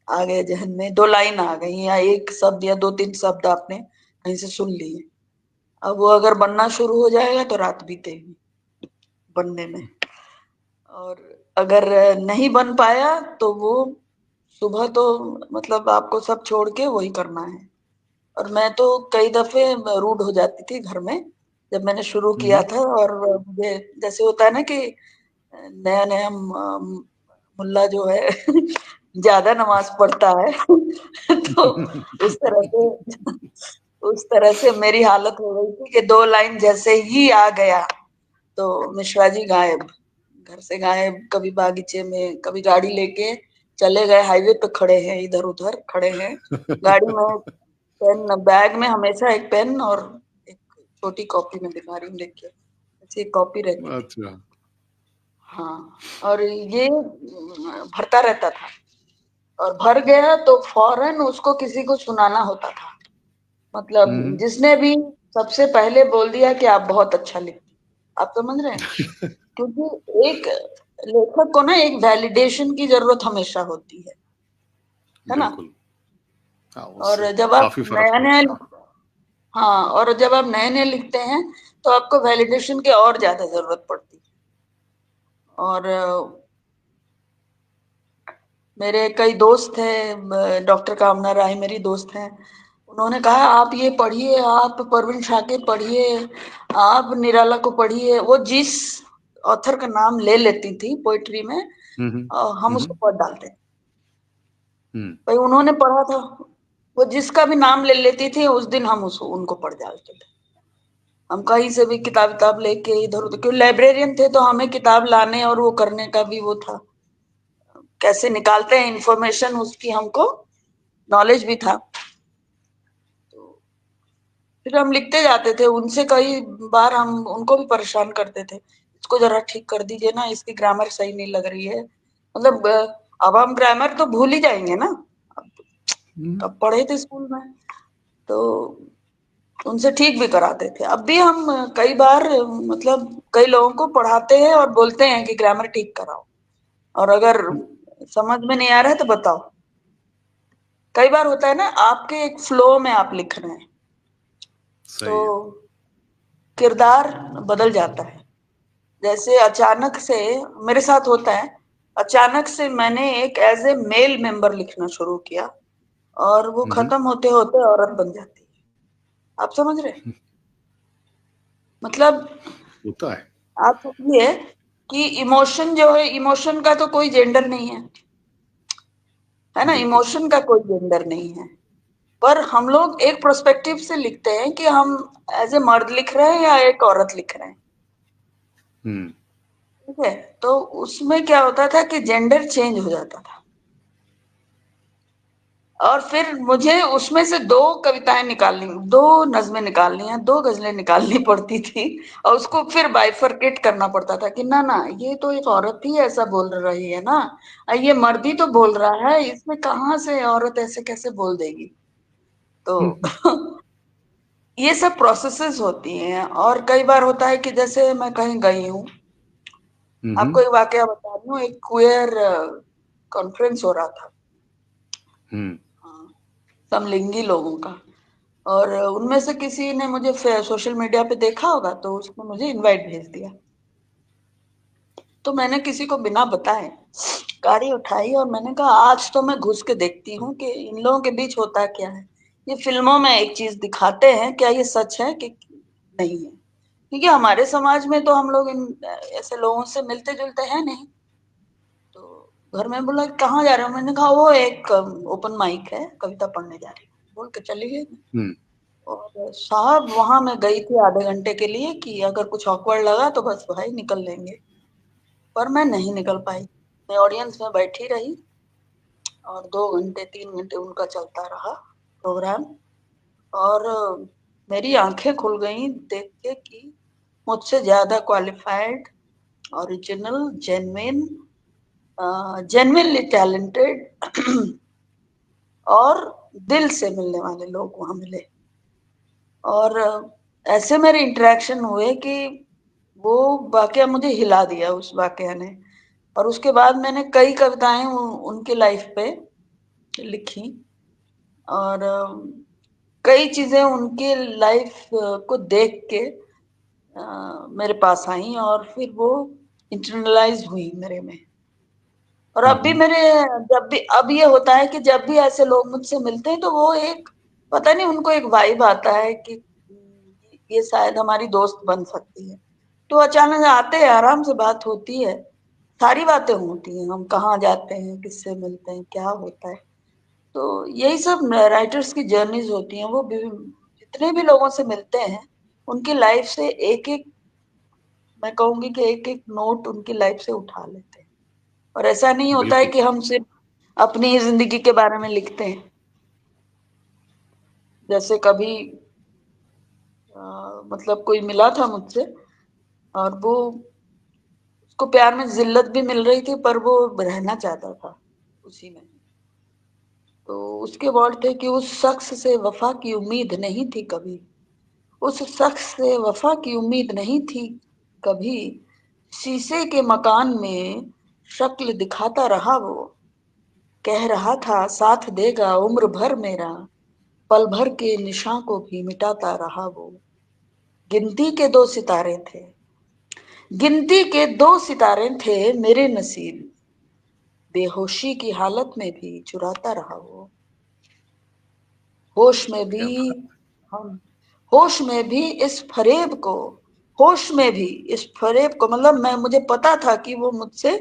आ गए जहन में, 2 लाइन आ गई, या एक शब्द या 2-3 शब्द आपने कहीं से सुन लिए, अब वो अगर बनना शुरू हो जाएगा तो रात बीतेगी बनने में। और अगर नहीं बन पाया तो वो सुबह तो मतलब आपको सब छोड़ के वही करना है। और मैं तो कई दफे रूड हो जाती थी घर में जब मैंने शुरू किया था, और मुझे जैसे होता है ना कि नया नया मुल्ला जो है ज्यादा नमाज पढ़ता है तो उस तरह से उस तरह से मेरी हालत हो गई थी कि 2 लाइन जैसे ही आ गया तो मिश्रा जी गायब, घर से गायब, कभी बागीचे में, कभी गाड़ी लेके चले गए, हाईवे पे खड़े हैं, इधर उधर खड़े हैं गाड़ी में, पेन बैग में हमेशा एक पेन और एक छोटी कॉपी में दिखा रही हूँ, देखिए ऐसी एक कॉपी रहती थी। अच्छा। हाँ, और ये भरता रहता था, और भर गया तो फौरन उसको किसी को सुनाना होता था। मतलब जिसने भी सबसे पहले बोल दिया कि आप बहुत अच्छा लिखते हैं। आप समझ रहे हैं? क्योंकि एक लेखक को ना एक वैलिडेशन की जरूरत हमेशा होती है ना? बिल्कुल। हाँ, और उससे जब आप काफी फर्क नया नया, पड़ता है। हाँ, और जब आप नए नए लिखते हैं तो आपको वैलिडेशन की और ज्यादा जरूरत पड़ती है। और मेरे कई दोस्त हैं, डॉक्टर कामना राय मेरी दोस्त हैं, उन्होंने कहा आप ये पढ़िए, आप परवीन शाकिर पढ़िए, आप निराला को पढ़िए। वो जिस ऑथर का नाम ले लेती थी पोइट्री में, हम्म। हम उसको हम्म। पढ़ डालते थे। हम्म। भाई उन्होंने पढ़ा था, वो जिसका भी नाम ले लेती थी उस दिन हम उसको उनको पढ़ डालते थे। हम कहीं से भी किताब किताब लेके इधर उधर, क्यों लाइब्रेरियन थे तो हमें किताब लाने और वो करने का भी वो था, कैसे निकालते हैं इंफॉर्मेशन उसकी हमको नॉलेज भी था। तो फिर हम लिखते जाते थे, उनसे कई बार हम उनको भी परेशान करते थे, इसको जरा ठीक कर दीजिए ना, इसकी ग्रामर सही नहीं लग रही है। मतलब अब हम ग्रामर तो भूल ही जाएंगे ना, हम्म। अब पढ़े थे स्कूल में, तो उनसे ठीक भी कराते थे। अब भी हम कई बार मतलब कई लोगों को पढ़ाते हैं और बोलते हैं कि ग्रामर ठीक कराओ, और अगर समझ में नहीं आ रहा है तो बताओ। कई बार होता है ना, आपके एक फ्लो में आप लिख रहे हैं तो सही है। किरदार बदल जाता है। जैसे अचानक से मेरे साथ होता है, अचानक से मैंने एक एज ए मेल मेंबर लिखना शुरू किया और वो हम्म। खत्म होते होते औरत बन जाती है। आप समझ रहे हैं? मतलब होता है। आप समझिए कि इमोशन जो है, इमोशन का तो कोई जेंडर नहीं है ना, बिल्कुल। इमोशन का कोई जेंडर नहीं है। पर हम लोग एक प्रोस्पेक्टिव से लिखते हैं कि हम एज ए मर्द लिख रहे हैं या एक औरत लिख रहे हैं। हम्म। ठीक है, तो उसमें क्या होता था कि जेंडर चेंज हो जाता था। और फिर मुझे उसमें से दो कविताएं निकालनी, दो नज्में निकालनी है, दो गजलें निकालनी पड़ती थी, और उसको फिर बाइफरकेट करना पड़ता था कि ना ना, ये तो एक औरत ही ऐसा बोल रही है ना, ये मर्द ही तो बोल रहा है, इसमें कहाँ से औरत ऐसे कैसे बोल देगी। तो हम्म। ये सब प्रोसेसेस होती हैं। और कई बार होता है कि जैसे मैं कहीं गई हूँ, हम्म। आपको एक वाकया बता रही हूँ, एक क्वेयर कॉन्फ्रेंस हो रहा था, हम्म। हाँ, समलिंगी लोगों का। और उनमें से किसी ने मुझे सोशल मीडिया पे देखा होगा तो उसने मुझे इनवाइट भेज दिया। तो मैंने किसी को बिना बताए गाड़ी उठाई और मैंने कहा आज तो मैं घुस के देखती हूँ कि इन लोगों के बीच होता क्या है। ये फिल्मों में एक चीज दिखाते हैं, क्या ये सच है कि नहीं है? क्योंकि हमारे समाज में तो हम लोग इन ऐसे लोगों से मिलते जुलते हैं नहीं। तो घर में बोला कहाँ जा रहे हो, मैंने कहा वो एक ओपन माइक है, कविता पढ़ने जा रही हूँ, बोल के चली गई। हम्म। और साहब वहां मैं गई थी आधे घंटे के लिए कि अगर कुछ ऑकवर्ड लगा तो बस भाई निकल लेंगे, पर मैं नहीं निकल पाई। मैं ऑडियंस में बैठी रही और 2 घंटे 3 घंटे उनका चलता रहा प्रोग्राम। और मेरी आंखें खुल गई देख के कि मुझसे ज्यादा क्वालिफाइड, ओरिजिनल, जेन्युइनली टैलेंटेड और दिल से मिलने वाले लोग वहां मिले। और ऐसे मेरे इंटरेक्शन हुए कि वो वाकया मुझे हिला दिया उस वाकया ने। और उसके बाद मैंने कई कविताएं उनकी लाइफ पे लिखी, और कई चीजें उनकी लाइफ को देख के मेरे पास आई और फिर वो इंटरनलाइज हुई मेरे में। और अब भी हम्म। मेरे, जब भी अब ये होता है कि जब भी ऐसे लोग मुझसे मिलते हैं तो वो एक, पता नहीं उनको एक वाइब आता है कि ये शायद हमारी दोस्त बन सकती है। तो अचानक आते हैं, आराम से बात होती है, सारी बातें होती हैं, हम कहाँ जाते हैं, किससे मिलते हैं, क्या होता है। तो यही सब राइटर्स की जर्नीज होती हैं। वो जितने भी लोगों से मिलते हैं उनकी लाइफ से एक एक, मैं कहूंगी कि एक एक नोट उनकी लाइफ से उठा लेते हैं। और ऐसा नहीं होता है बिल्कुल। कि हम सिर्फ अपनी ही जिंदगी के बारे में लिखते हैं। जैसे कभी मतलब कोई मिला था मुझसे और वो, उसको प्यार में जिल्लत भी मिल रही थी पर वो रहना चाहता था उसी में। तो उसके वर्ड थे कि उस शख्स से वफा की उम्मीद नहीं थी कभी, उस शख्स से वफा की उम्मीद नहीं थी कभी, शीशे के मकान में शक्ल दिखाता रहा वो, कह रहा था साथ देगा उम्र भर मेरा, पल भर के निशान को भी मिटाता रहा वो। गिनती के दो सितारे थे, गिनती के दो सितारे थे मेरे नसीब, बेहोशी की हालत में भी चुराता रहा वो। होश में भी क्या बात। हम, होश में भी इस फरेब को, होश में भी इस फरेब को, मतलब मैं, मुझे पता था कि वो मुझसे,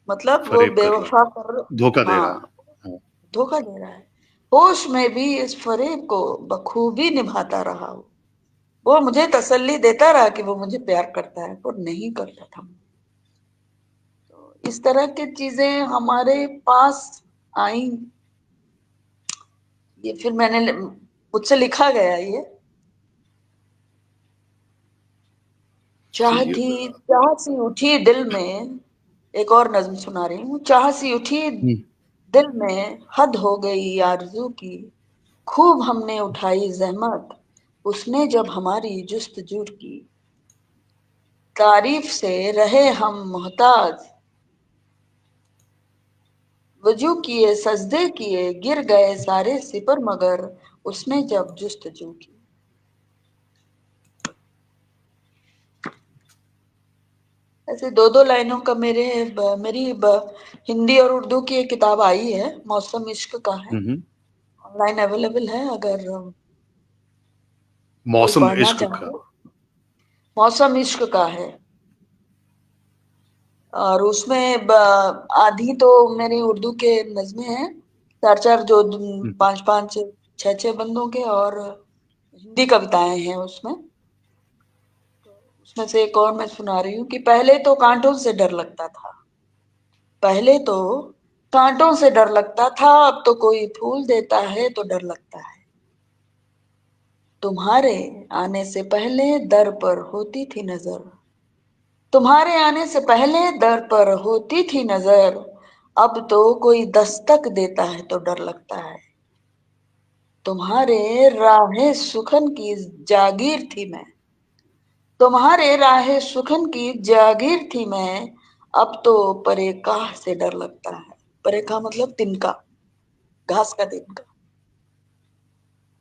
मतलब वो फरेब कर रहा बेवफा है, कर, धोखा दे रहा हाँ, है। हाँ, धोखा दे रहा है। होश में भी इस फरेब को बखूबी निभाता रहा वो मुझे तसल्ली देता रहा कि वो मुझे प्यार करता है, पर नहीं करता था। तो इस तरह की चीजें हमारे पास आई। ये फिर मैंने, मुझसे लिखा गया ये, तो चाह ये थी, चाह सी उठी दिल में, एक और नज्म सुना रही हूँ। चाह सी उठी हम्म, दिल में, हद हो गई आरज़ू की, खूब हमने उठाई जहमत, उसने जब हमारी जुस्तजू की, तारीफ से रहे हम मोहताज, वजू किए सजदे किए गिर गए सारे सिपर, मगर उसने जब जुस्तजू की। ऐसे दो दो लाइनों का हिंदी और उर्दू की एक किताब आई है, मौसम इश्क का है, हम्म, ऑनलाइन अवेलेबल है, अगर कोई मौसम पढ़ना इश्क का। चाहे। मौसम इश्क का है, और उसमें आधी तो मेरी उर्दू के नज़में हैं, चार चार जो हम्म, पांच पांच छह छह बंदों के, और हिंदी कविताएं हैं उसमें। उसमें से एक और मैं सुना रही हूँ कि पहले तो कांटों से डर लगता था, पहले तो कांटों से डर लगता था, अब तो कोई फूल देता है तो डर लगता है। तुम्हारे आने से पहले दर पर होती थी नजर, तुम्हारे आने से पहले दर पर होती थी नजर, अब तो कोई दस्तक देता है तो डर लगता है। तुम्हारे राहे सुखन की जागीर थी मैं, तुम्हारे राहे सुखन की जागीर थी मैं, अब तो परेकाह से डर लगता है। परेकाह मतलब तिनका, घास का तिनका।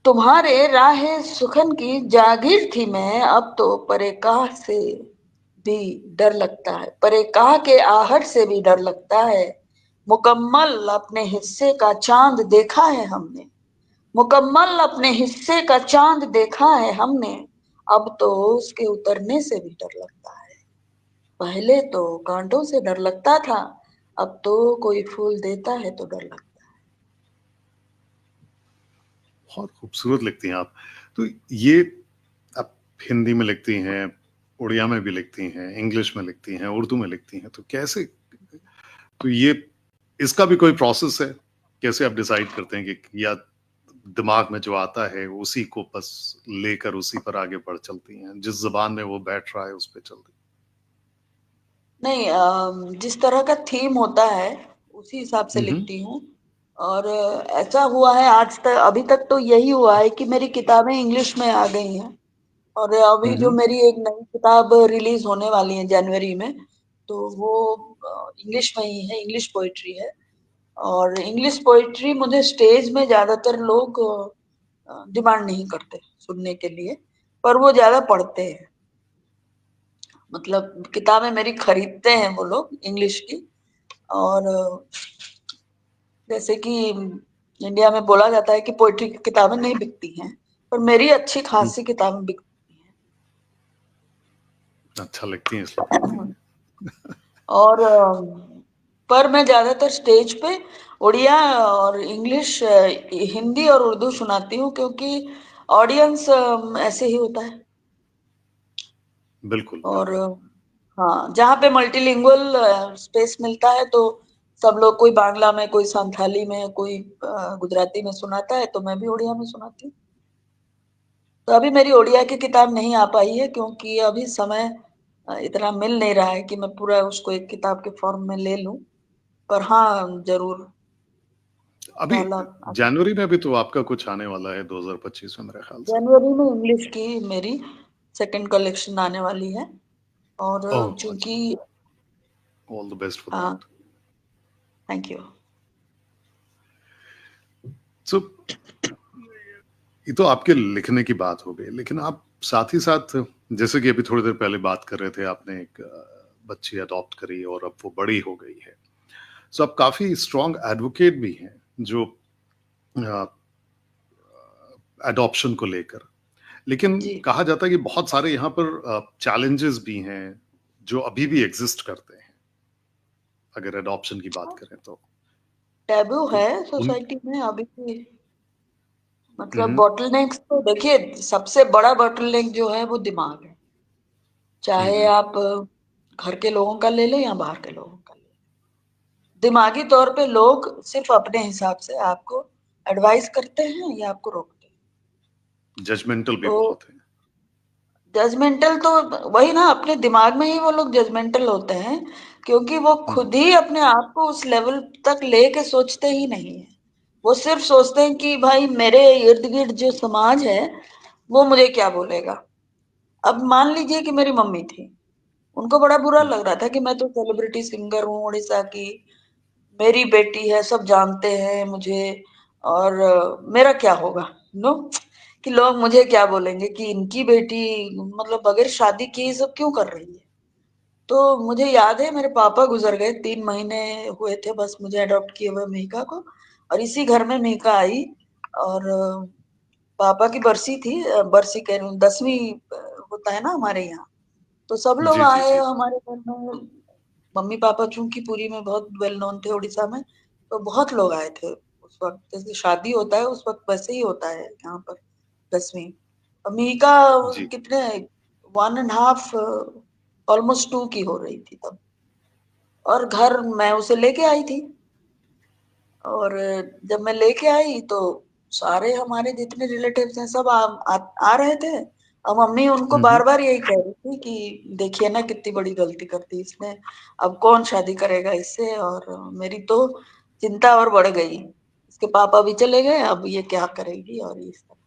तुम्हारे राहे सुखन की जागीर थी मैं, अब तो परेकाह से भी डर लगता है, परेकाह के आहट से भी डर लगता है। मुकम्मल अपने हिस्से का चांद देखा है हमने, मुकम्मल अपने हिस्से का चांद देखा है हमने, अब तो उसके उतरने से भी डर लगता है। पहले तो कांटों से डर लगता था, अब तो कोई फूल देता है तो डर लगता बहुत खूबसूरत लिखती हैं आप। तो ये आप हिंदी में लिखती हैं, उड़िया में भी लिखती हैं, इंग्लिश में लिखती हैं, उर्दू में लिखती हैं, तो कैसे, तो ये इसका भी कोई प्रोसेस है? कैसे आप डिसाइड करते हैं कि या दिमाग में जो आता है उसी को बस लेकर उसी पर आगे बढ़ चलती हैं, जिस जबान में वो बैठ रहा है उस पे चलती नहीं, जिस तरह का थीम होता है उसी हिसाब से हैं? लिखती हूँ। और ऐसा हुआ है आज तक, अभी तक तो यही हुआ है कि मेरी किताबें इंग्लिश में आ गई हैं, और अभी जो हम्म, मेरी एक नई किताब रिलीज होने वाली है जनवरी में, तो वो इंग्लिश में ही है, इंग्लिश पोइट्री है। और इंग्लिश पोइट्री मुझे स्टेज में ज्यादातर लोग डिमांड नहीं करते सुनने के लिए, पर वो ज्यादा पढ़ते हैं, मतलब किताबें मेरी खरीदते हैं वो लोग इंग्लिश की। और जैसे कि इंडिया में बोला जाता है कि पोइट्री की किताबें नहीं बिकती हैं, पर मेरी अच्छी हम्म, खासी किताबें बिकती अच्छा लिखती हैं इसलिए बिकती हैं। हैं। और पर मैं ज्यादातर स्टेज पे उड़िया और इंग्लिश, हिंदी और उर्दू सुनाती हूँ, क्योंकि ऑडियंस ऐसे ही होता है। बिल्कुल और बिल्कुल। हाँ, जहाँ पे मल्टीलिंगुअल स्पेस मिलता है, तो सब लोग, कोई बांग्ला में, कोई संथाली में, कोई गुजराती में सुनाता है, तो मैं भी उड़िया में सुनाती हूँ। तो अभी मेरी उड़िया की किताब नहीं आ पाई है, क्योंकि अभी समय इतना मिल नहीं रहा है कि मैं पूरा उसको एक किताब के फॉर्म में ले लूं। पर हाँ, जरूर अभी पहला जनवरी में भी तो आपका कुछ आने वाला है 2025 में मेरे ख्याल से। जनवरी में इंग्लिश की मेरी सेकंड कलेक्शन आने वाली है। और ओह अच्छा, चूंकि ऑल द बेस्ट फॉर हाँ, दैट। Thank you. सो ये तो आपके लिखने की बात हो गई, लेकिन आप साथ ही साथ, जैसे कि अभी थोड़ी देर पहले बात कर रहे थे, आपने एक बच्ची अडॉप्ट करी और अब वो बड़ी हो गई है। सो आप काफी स्ट्रॉन्ग एडवोकेट भी हैं जो अडॉप्शन को लेकर। लेकिन जी कहा जाता है कि बहुत सारे यहाँ पर चैलेंजेस भी हैं जो अभी भी एग्जिस्ट करते हैं, अगर अडॉप्शन की बात करें तो। टैबू तो है उन सोसाइटी में अभी भी। मतलब हम्म बॉटलनेक्स तो देखिए, सबसे बड़ा बॉटलनेक जो है वो दिमाग है। चाहे हम्म आप घर के लोगों का ले लें या बाहर के लोगों का ले लें, दिमागी तौर पे लोग सिर्फ अपने हिसाब से आपको एडवाइस करते हैं या आपको रोकते हैं। जजमेंटल भी तो बहुत है। जजमेंटल तो वही ना, अपने दिमाग में ही वो लोग जजमेंटल होते हैं, क्योंकि वो हम्म खुद ही अपने आप को उस लेवल तक लेके सोचते ही नहीं है। वो सिर्फ सोचते हैं कि भाई मेरे इर्द गिर्द जो समाज है वो मुझे क्या बोलेगा। अब मान लीजिए कि मेरी मम्मी थी, उनको बड़ा बुरा हम्म लग रहा था कि मैं तो सेलिब्रिटी सिंगर हूँ उड़ीसा की, मेरी बेटी है, सब जानते हैं मुझे, और मेरा क्या होगा। नो, कि लोग मुझे क्या बोलेंगे कि इनकी बेटी मतलब बगैर शादी किए ये सब क्यों कर रही है। तो मुझे याद है मेरे पापा गुजर गए, 3 महीने हुए थे बस मुझे अडॉप्ट किए हुए मिहिका को, और इसी घर में मिहिका आई। और पापा की बरसी थी, बरसी कह रही हूँ, 10वीं होता है ना हमारे यहाँ। तो सब लोग जी जी आए जी। हमारे घर में। मम्मी पापा चूंकि पुरी में बहुत वेल नोन थे उड़ीसा में, तो बहुत लोग आए थे उस वक्त। जैसे शादी होता है उस वक्त वैसे ही होता है यहाँ पर 10वीं। और मिहिका जी कितने 1.5 ऑलमोस्ट 2 की हो रही थी तब। और घर मैं उसे लेके आई थी। और जब मैं लेके आई तो सारे हमारे जितने रिलेटिव्स हैं सब आ रहे थे। अब मम्मी उनको बार हम्म बार यही कह रही थी कि देखिए ना कितनी बड़ी गलती कर दी इसने, अब कौन शादी करेगा इससे। और मेरी तो चिंता और बढ़ गई, इसके पापा भी चले गए, अब ये क्या करेगी और इस तरह।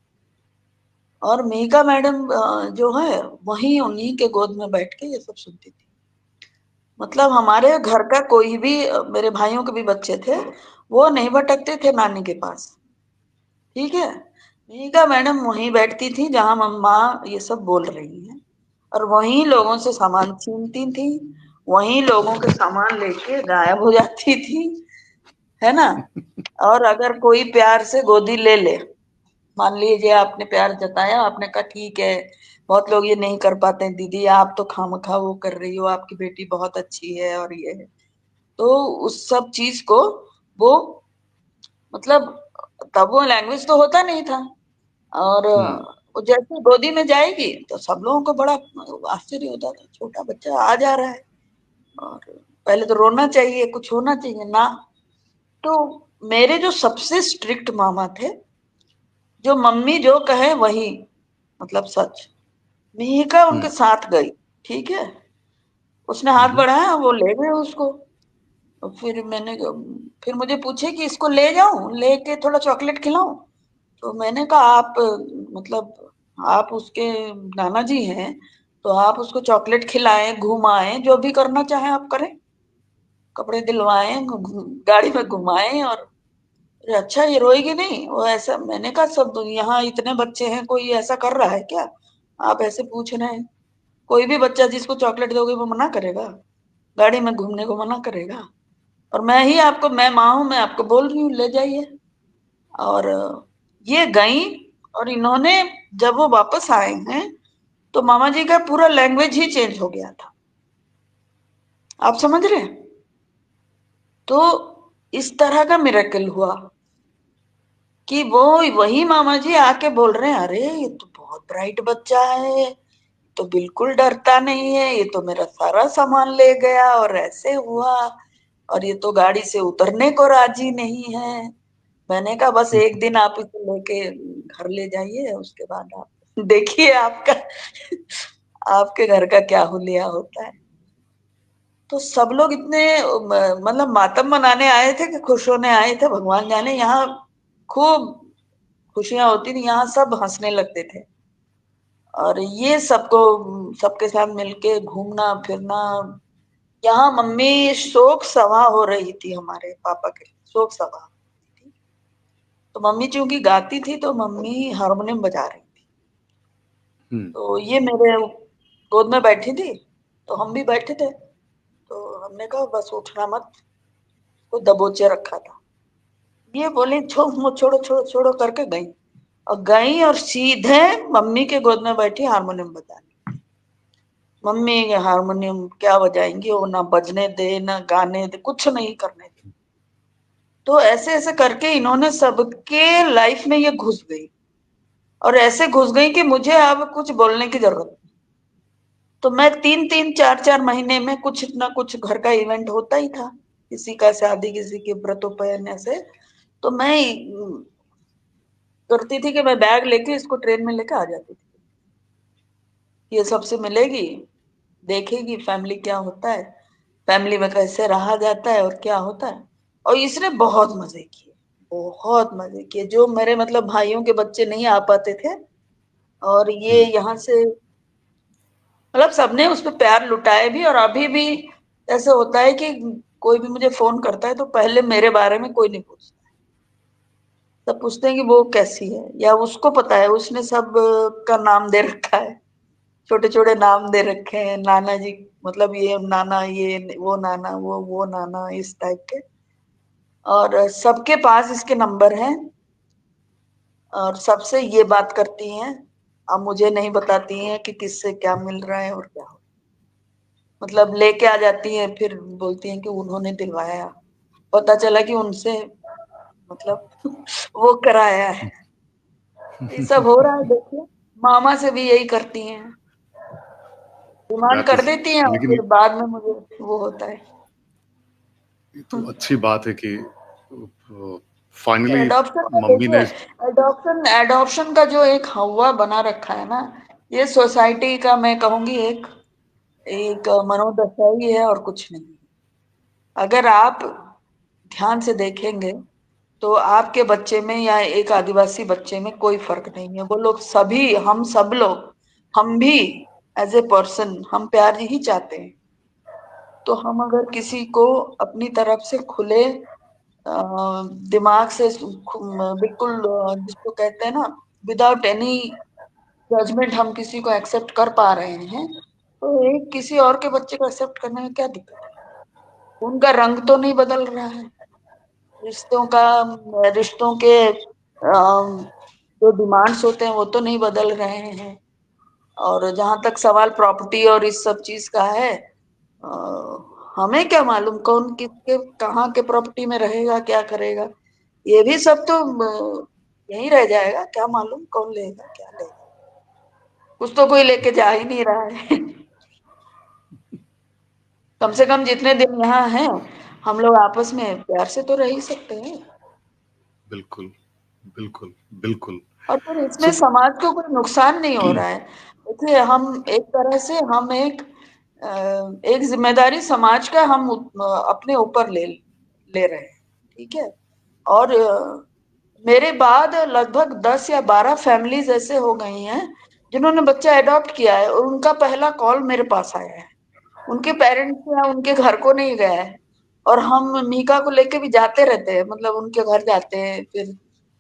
और मेघा मैडम जो है वही उन्हीं के गोद में बैठ के ये सब सुनती थी। मतलब हमारे घर का कोई भी मेरे भाइयों के भी बच्चे थे, वो नहीं भटकते थे नानी के पास। ठीक है, मेघा मैडम वहीं बैठती थी जहां मम्मा ये सब बोल रही हैं, और वहीं लोगों से सामान छीनती थी, वहीं लोगों के सामान लेके गायब हो जाती थी, है ना। और अगर कोई प्यार से गोदी ले ले, मान लीजिए आपने प्यार जताया, आपने कहा ठीक है, बहुत लोग ये नहीं कर पाते हैं दीदी, आप तो खामखा वो कर रही हो, आपकी बेटी बहुत अच्छी है और ये है। तो उस सब चीज को वो मतलब, तब वो लैंग्वेज तो होता नहीं था। और हम्म वो जैसे गोदी में जाएगी तो सब लोगों को बड़ा आश्चर्य होता था, छोटा बच्चा आ जा रहा है। और पहले तो रोना चाहिए, कुछ होना चाहिए ना। तो मेरे जो सबसे स्ट्रिक्ट मामा थे, जो मम्मी जो कहे वही, मतलब सच, मिहिका उनके हम्म साथ गई। ठीक है, उसने हाथ हम्म बढ़ाया, वो ले गए उसको। तो फिर मुझे पूछे कि इसको ले जाऊं, लेके थोड़ा चॉकलेट खिलाऊं। तो मैंने कहा आप मतलब आप उसके नाना जी हैं, तो आप उसको चॉकलेट खिलाएं, घुमाएं, जो भी करना चाहें आप करें, कपड़े दिलवाएं, गाड़ी में घुमाएं। और अरे अच्छा, ये रोएगी नहीं, वो ऐसा। मैंने कहा सब यहाँ इतने बच्चे हैं, कोई ऐसा कर रहा है क्या, आप ऐसे पूछ रहे हैं। कोई भी बच्चा जिसको चॉकलेट दोगे वो मना करेगा, गाड़ी में घूमने को मना करेगा। और मैं ही आपको, मैं माँ हूं, मैं आपको बोल रही हूँ ले जाइए। और ये गई। और इन्होंने, जब वो वापस आए हैं, तो मामा जी का पूरा लैंग्वेज ही चेंज हो गया था। आप समझ रहे हैं। तो इस तरह का मिरेकल हुआ कि वो वही मामा जी आके बोल रहे हैं, अरे ये तो बहुत ब्राइट बच्चा है, तो बिल्कुल डरता नहीं है, ये तो मेरा सारा सामान ले गया और ऐसे हुआ, और ये तो गाड़ी से उतरने को राजी नहीं है। मैंने कहा बस एक दिन आप इसे लेके घर ले जाइए, उसके बाद आप देखिए आपका आपके घर का क्या हुलिया होता है। तो सब लोग इतने मतलब मातम मनाने आए थे कि खुश होने आए थे, भगवान जाने। यहाँ खूब खुशियां होती थी, यहाँ सब हंसने लगते थे। और ये सबको सबके साथ मिलके घूमना फिरना। यहाँ मम्मी शोक सभा हो रही थी, हमारे पापा के शोक सभा थी। तो मम्मी चूंकि गाती थी तो मम्मी हारमोनियम बजा रही थी। तो ये मेरे गोद में बैठी थी, तो हम भी बैठे थे। तो हमने कहा बस उठना मत, तो दबोचे रखा था। ये बोली छोड़ो छोड़ो छोड़ो छोड़ो करके गई, और गई और सीधे मम्मी के गोद में बैठी हारमोनियम बजाने। मम्मी हारमोनियम क्या बजाएंगी, वो ना बजने दे ना गाने दे, कुछ नहीं करने दे। तो ऐसे ऐसे करके इन्होंने सबके लाइफ में ये घुस गई, और ऐसे घुस गई कि मुझे अब कुछ बोलने की जरूरत नहीं। तो मैं 3-3 4-4 महीने में कुछ ना कुछ घर का इवेंट होता ही था, किसी का शादी, किसी के व्रतोपनयन, ऐसे। तो मैं करती थी कि मैं बैग लेके इसको ट्रेन में लेके आ जाती थी। ये सबसे मिलेगी, देखेगी फैमिली क्या होता है, फैमिली में कैसे रहा जाता है और क्या होता है। और इसने बहुत मजे किए, बहुत मजे किए, जो मेरे मतलब भाइयों के बच्चे नहीं आ पाते थे। और ये यहाँ से मतलब सबने उस पर प्यार लुटाए भी। और अभी भी ऐसे होता है कि कोई भी मुझे फोन करता है तो पहले मेरे बारे में कोई नहीं पूछता, सब पूछते हैं कि वो कैसी है, या उसको पता है, उसने सब का नाम दे रखा है, छोटे छोटे नाम दे रखे हैं, नाना जी, मतलब ये नाना, ये वो नाना, वो नाना, इस टाइप के। और सबके पास इसके नंबर हैं, और सबसे ये बात करती हैं। अब मुझे नहीं बताती हैं कि किससे क्या मिल रहा है और क्या हो, मतलब लेके आ जाती हैं, फिर बोलती हैं कि उन्होंने दिलवाया, पता चला कि उनसे मतलब वो कराया है। ये सब हो रहा है, देखिए। मामा से भी यही करती हैं, डिमांड दैट कर इज देती हैं और लेकिन फिर बाद में मुझे वो होता है। ये तो अच्छी बात है कि फाइनली एडॉप्शन में मम्मी देखिए, ने एडॉप्शन एडॉप्शन का जो एक हवा बना रखा है ना, ये सोसाइटी का मैं कहूंगी एक एक मनोदशा ही है, और कुछ नहीं। अगर आप ध्यान से देखेंगे तो आपके बच्चे में या एक आदिवासी बच्चे में कोई फर्क नहीं है। वो लोग सभी, हम सब लोग, हम भी एज ए पर्सन हम प्यार ही चाहते हैं। तो हम अगर किसी को अपनी तरफ से खुले दिमाग से बिल्कुल जिसको कहते हैं ना, विदाउट एनी जजमेंट हम किसी को एक्सेप्ट कर पा रहे हैं, तो एक किसी और के बच्चे को एक्सेप्ट करने में क्या दिक्कत है। उनका रंग तो नहीं बदल रहा है, रिश्तों का, रिश्तों के जो डिमांड्स होते हैं वो तो नहीं बदल रहे हैं। और जहां तक सवाल प्रॉपर्टी और इस सब चीज का है, अ, हमें क्या मालूम कौन किसके कहाँ के प्रॉपर्टी में रहेगा, क्या करेगा। ये भी सब तो यहीं रह जाएगा, क्या मालूम कौन लेगा क्या लेगा। कुछ तो कोई लेके जा ही नहीं रहा है। कम से कम जितने दिन यहाँ हैं, हम लोग आपस में प्यार से तो रह ही सकते हैं। बिल्कुल बिल्कुल बिल्कुल और फिर इसमें सो समाज को कोई नुकसान नहीं हो रहा है। देखिए, हम एक तरह से हम एक जिम्मेदारी समाज का हम अपने ऊपर ले ले रहे हैं, ठीक है। और मेरे बाद लगभग 10 या 12 फैमिलीज ऐसे हो गई हैं जिन्होंने बच्चा अडॉप्ट किया है, और उनका पहला कॉल मेरे पास आया है। उनके पेरेंट्स या उनके घर को नहीं गया है। और हम मीका को लेके भी जाते रहते हैं, मतलब उनके घर जाते हैं, फिर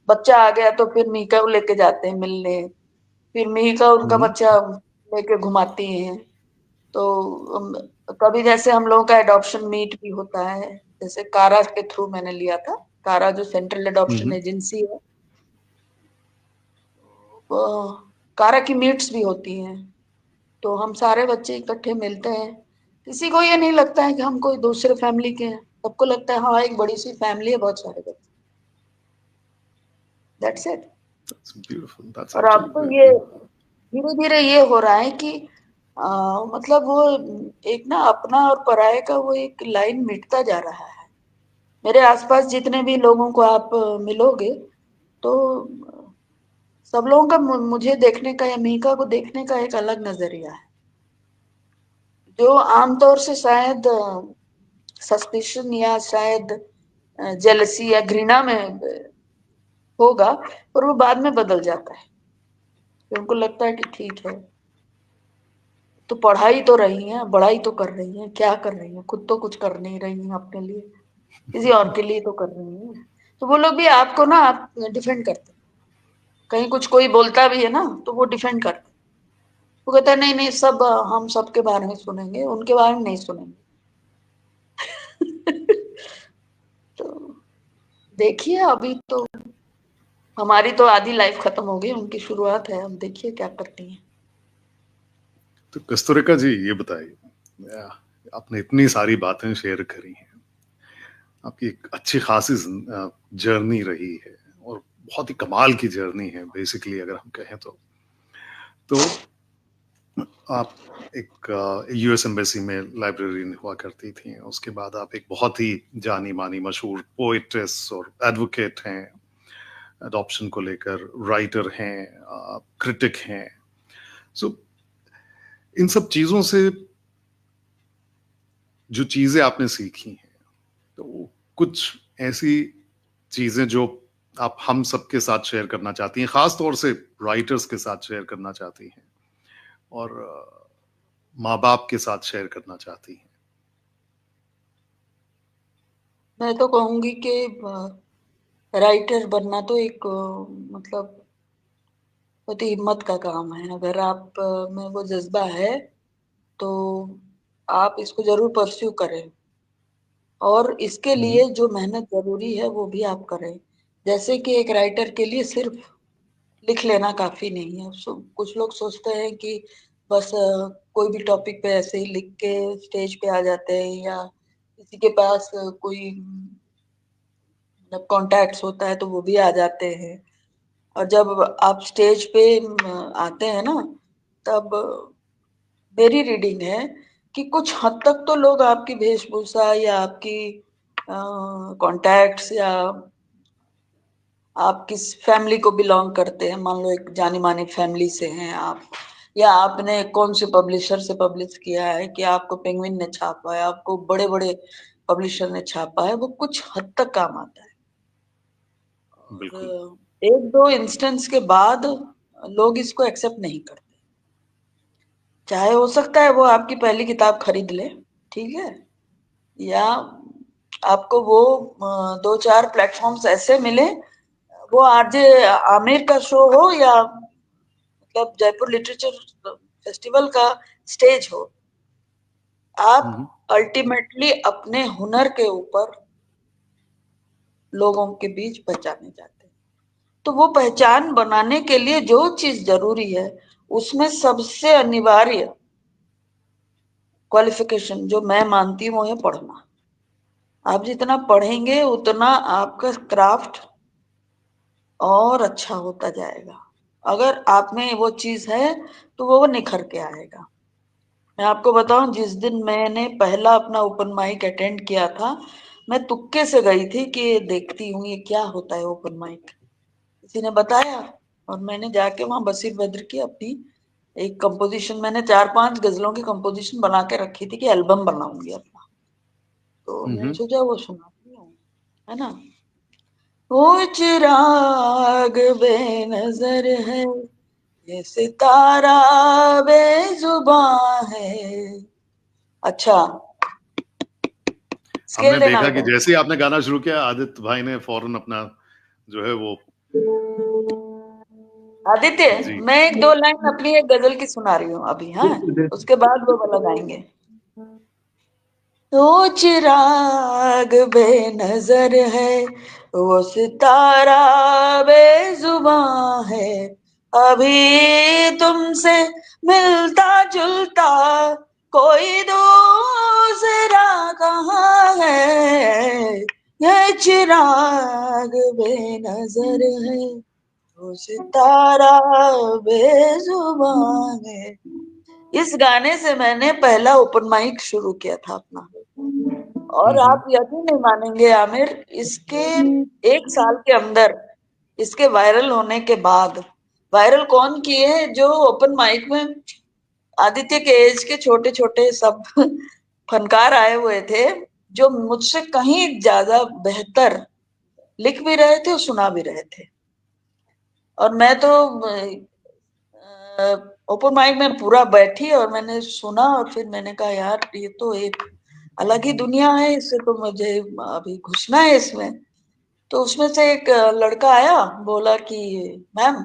बच्चा आ गया तो फिर मीका को लेके जाते हैं मिलने, फिर मीका उनका बच्चा लेके घुमाती हैं। तो कभी जैसे हम लोगों का एडॉप्शन मीट भी होता है, जैसे कारा के थ्रू मैंने लिया था। कारा जो सेंट्रल एडॉप्शन एजेंसी है, वो कारा की मीट्स भी होती हैं। तो हम सारे बच्चे इकट्ठे मिलते हैं। किसी को ये नहीं लगता है कि हम कोई दूसरे फैमिली के हैं, सबको लगता है हाँ एक बड़ी सी फैमिली है, बहुत सारे बच्चे, that's it. That's beautiful that's और अब एक्चुअली तो वेरी ये ब्यूटीफुल धीरे धीरे ये हो रहा है कि मतलब वो एक ना अपना और पराये का वो एक लाइन मिटता जा रहा है। मेरे आसपास जितने भी लोगों को आप मिलोगे, तो सब लोगों का मुझे देखने का या मीका को देखने का एक अलग नजरिया है। जो आमतौर से शायद सस्पिशन या शायद जेलसी या घृणा में होगा, और वो बाद में बदल जाता है। उनको लगता है कि ठीक है, तो पढ़ाई तो रही है, बड़ाई तो कर रही है, क्या कर रही है, खुद तो कुछ कर नहीं रही है अपने लिए, किसी और के लिए तो कर रही है। तो वो लोग भी आपको ना आप डिफेंड करते हैं। कहीं कुछ कोई बोलता भी है ना, तो वो डिफेंड करते हैं। वो कहता है नहीं नहीं, सब हम सबके बारे में सुनेंगे, उनके बारे में नहीं सुनेंगे। तो देखिए, अभी तो हमारी तो आधी लाइफ खत्म हो गई, उनकी शुरुआत है, अब देखिए क्या करती है। तो कस्तूरिका जी, ये बताइए, आपने इतनी सारी बातें शेयर करी हैं, आपकी एक अच्छी खासी जर्नी रही है, और बहुत ही कमाल की जर्नी है बेसिकली, अगर हम कहें तो आप एक यूएस एम्बेसी में लाइब्रेरियन हुआ करती थी। उसके बाद आप एक बहुत ही जानी मानी मशहूर पोएट्रेस और एडवोकेट हैं, अडॉप्शन को लेकर राइटर हैं, क्रिटिक हैं। सो इन सब चीजों से जो चीजें आपने सीखी हैं, तो कुछ ऐसी चीजें जो आप हम सबके साथ शेयर करना चाहती हैं, खास तौर से राइटर्स के साथ शेयर करना चाहती हैं, और माँ बाप के साथ शेयर करना चाहती हैं? मैं तो कहूंगी कि राइटर बनना तो एक मतलब बहुत ही हिम्मत का काम है। अगर आप में वो जज्बा है तो आप इसको जरूर परस्यू करें, और इसके हम्म। लिए जो मेहनत जरूरी है वो भी आप करें। जैसे कि एक राइटर के लिए सिर्फ लिख लेना काफी नहीं है। कुछ लोग सोचते हैं कि बस कोई भी टॉपिक पे ऐसे ही लिख के स्टेज पे आ जाते हैं, या किसी के पास कोई मतलब कॉन्टैक्ट्स होता है तो वो भी आ जाते हैं। और जब आप स्टेज पे आते हैं ना, तब मेरी रीडिंग है कि कुछ हद तक तो लोग आपकी वेशभूषा या आपकी कॉन्टैक्ट्स, या आप किस फैमिली को बिलोंग करते हैं, मान लो एक जानी मानी फैमिली से हैं आप, या आपने कौन से पब्लिशर से पब्लिश किया है, कि आपको पेंगुइन ने छापा है, आपको बड़े बड़े पब्लिशर ने छापा है, वो कुछ हद तक काम आता है। बिल्कुल। और एक दो इंस्टेंस के बाद लोग इसको एक्सेप्ट नहीं करते। चाहे हो सकता है वो आपकी पहली किताब खरीद ले, ठीक है, या आपको वो दो चार प्लेटफॉर्म्स ऐसे मिले, वो आरजे आमिर का शो हो या मतलब जयपुर लिटरेचर फेस्टिवल का स्टेज हो, आप हम्म। अल्टीमेटली अपने हुनर के ऊपर लोगों के बीच पहचाने जाते हैं। तो वो पहचान बनाने के लिए जो चीज जरूरी है, उसमें सबसे अनिवार्य क्वालिफिकेशन जो मैं मानती हूँ वो है पढ़ना। आप जितना पढ़ेंगे उतना आपका क्राफ्ट और अच्छा होता जाएगा। अगर आप में वो चीज है तो वो निखर के आएगा। मैं आपको बताऊं, जिस दिन मैंने पहला अपना ओपन माइक अटेंड किया था, मैं तुक्के से गई थी कि देखती हूँ ये क्या होता है ओपन माइक। किसी ने बताया, और मैंने जाके वहां बशीर बद्र की अपनी एक कंपोजिशन, मैंने 4-5 गजलों की कंपोजिशन बना के रखी थी कि एल्बम बनाऊंगी अपना। तो मैंने हम्म। सोचा वो सुनाती हूँ, है ना। वो चिराग बेनजर है, ये सितारा बेजुबां है। अच्छा, स्केल हमने देना देखा कि बेटा। जैसे ही आपने गाना शुरू किया, आदित्य भाई ने फौरन अपना जो है वो। आदित्य, जी। मैं एक दो लाइन अपनी एक गजल की सुना रही हूँ अभी, हाँ, उसके बाद वो वाला गाएंगे। वो चिराग बेनजर है, वो सितारा बेजुबां है, अभी तुमसे मिलता जुलता कोई दूसरा कहाँ है। ये चिराग बेनजर है, वो सितारा बेजुबां है। इस गाने से मैंने पहला ओपन माइक शुरू किया था अपना। और हम्म। आप यकीन नहीं मानेंगे आमिर, इसके 1 साल के अंदर, इसके वायरल होने के बाद, वायरल कौन किए, जो ओपन माइक में आदित्य के एज के छोटे छोटे सब फनकार आए हुए थे जो मुझसे कहीं ज्यादा बेहतर लिख भी रहे थे और सुना भी रहे थे। और मैं तो ओपन माइक में पूरा बैठी और मैंने सुना और फिर मैंने कहा यार ये तो एक अलग ही दुनिया है, इससे तो मुझे अभी घुसना है इसमें। तो उसमें से एक लड़का आया, बोला कि मैम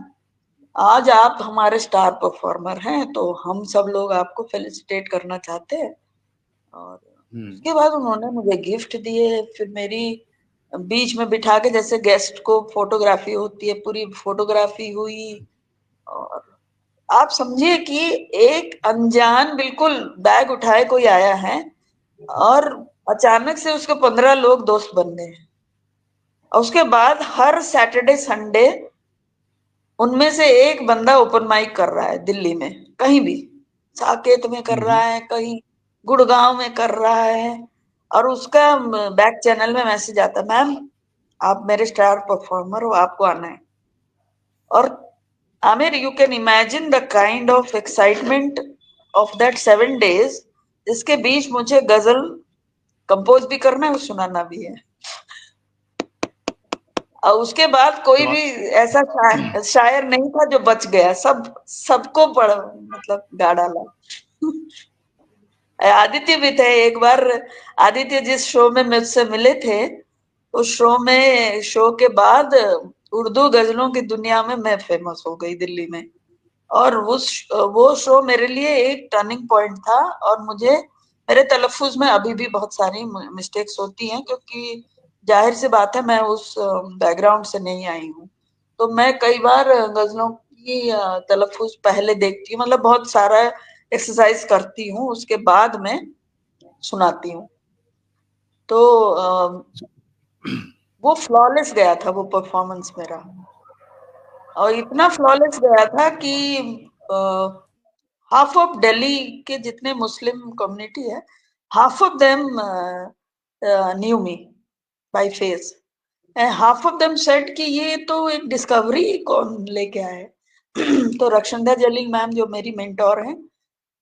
आज आप हमारे स्टार परफॉर्मर हैं तो हम सब लोग आपको फेलिसिटेट करना चाहते हैं। और उसके बाद उन्होंने मुझे गिफ्ट दिए, फिर मेरी बीच में बिठा के जैसे गेस्ट को फोटोग्राफी होती है पूरी फोटोग्राफी हुई। और आप समझिए कि एक अनजान बिल्कुल बैग उठाए कोई आया है और अचानक से उसके 15 लोग दोस्त बन गए। और उसके बाद हर सैटरडे संडे उनमें से एक बंदा ओपन माइक कर रहा है दिल्ली में, कहीं भी साकेत में कर रहा है, कहीं गुड़गांव में कर रहा है। और उसका बैक चैनल में मैसेज आता, मैम आप मेरे स्टार परफॉर्मर हो, आपको आना है। और Aamir, you can imagine the kind of excitement of that 7 days, जिसके बीच मुझे गजल कंपोज भी करना है और सुनाना भी है। और उसके बाद कोई भी ऐसा शायर नहीं था जो बच गया, सबको पढ़ मतलब गा डाला। आदित्य भी थे एक बार। आदित्य जिस शो में मुझसे मिले थे, उस शो के बाद उर्दू गजलों की दुनिया में मैं फेमस हो गई दिल्ली में। और वो शो मेरे लिए एक टर्निंग पॉइंट था। और मुझे मेरे तलफ्फुज में अभी भी बहुत सारी मिस्टेक्स होती हैं, क्योंकि जाहिर सी बात है मैं उस बैकग्राउंड से नहीं आई हूँ। तो मैं कई बार गजलों की तलफ्फुज पहले देखती हूँ, मतलब बहुत सारा एक्सरसाइज करती हूँ, उसके बाद में सुनाती हूँ। तो वो फ्लॉलेस गया था वो परफॉर्मेंस मेरा। और इतना फ्लॉलेस गया था कि हाफ ऑफ दिल्ली के जितने मुस्लिम कम्युनिटी है, half of them new me by face, and half of them said कि ये तो एक डिस्कवरी कौन लेके आए। तो रक्षंदा जलील मैम जो मेरी मेंटोर हैं,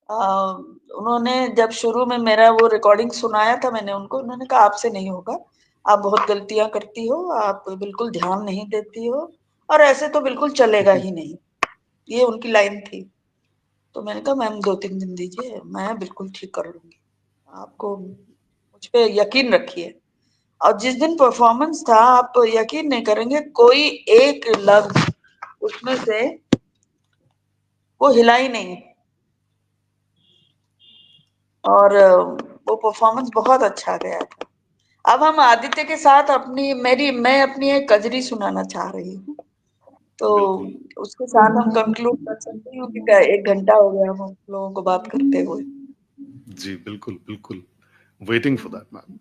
उन्होंने जब शुरू में मेरा वो रिकॉर्डिंग सुनाया था, मैंने उन्होंने कहा आपसे नहीं होगा, आप बहुत गलतियां करती हो, आप बिल्कुल ध्यान नहीं देती हो, और ऐसे तो बिल्कुल चलेगा ही नहीं। ये उनकी लाइन थी। तो मैंने कहा मैम 2-3 दिन दीजिए, मैं बिल्कुल ठीक कर लूंगी, आपको मुझ पे यकीन रखिए। और जिस दिन परफॉर्मेंस था, आप यकीन नहीं करेंगे, कोई एक लफ्ज उसमें से वो हिला ही नहीं। और वो परफॉर्मेंस बहुत अच्छा गया था। अब हम आदित्य के साथ मैं अपनी एक कजरी सुनाना चाह रही हूँ, तो उसके साथ हम कंक्लूड कर सकते हैं, क्योंकि 1 घंटा हो गया हम लोगों को बात करते हुए। जी बिल्कुल बिल्कुल, वेटिंग फॉर दैट मैम।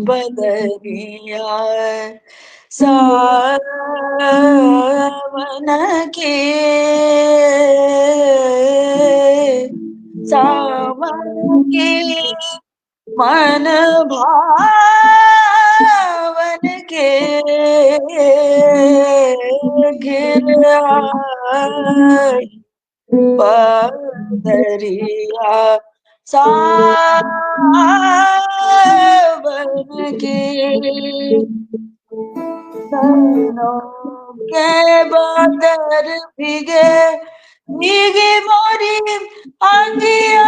बदरिया सावन के, सावन के मन भावन के घिर आई बदरिया सावन के, नैनों के बदर भीगे भीगी मोरी आंगिया,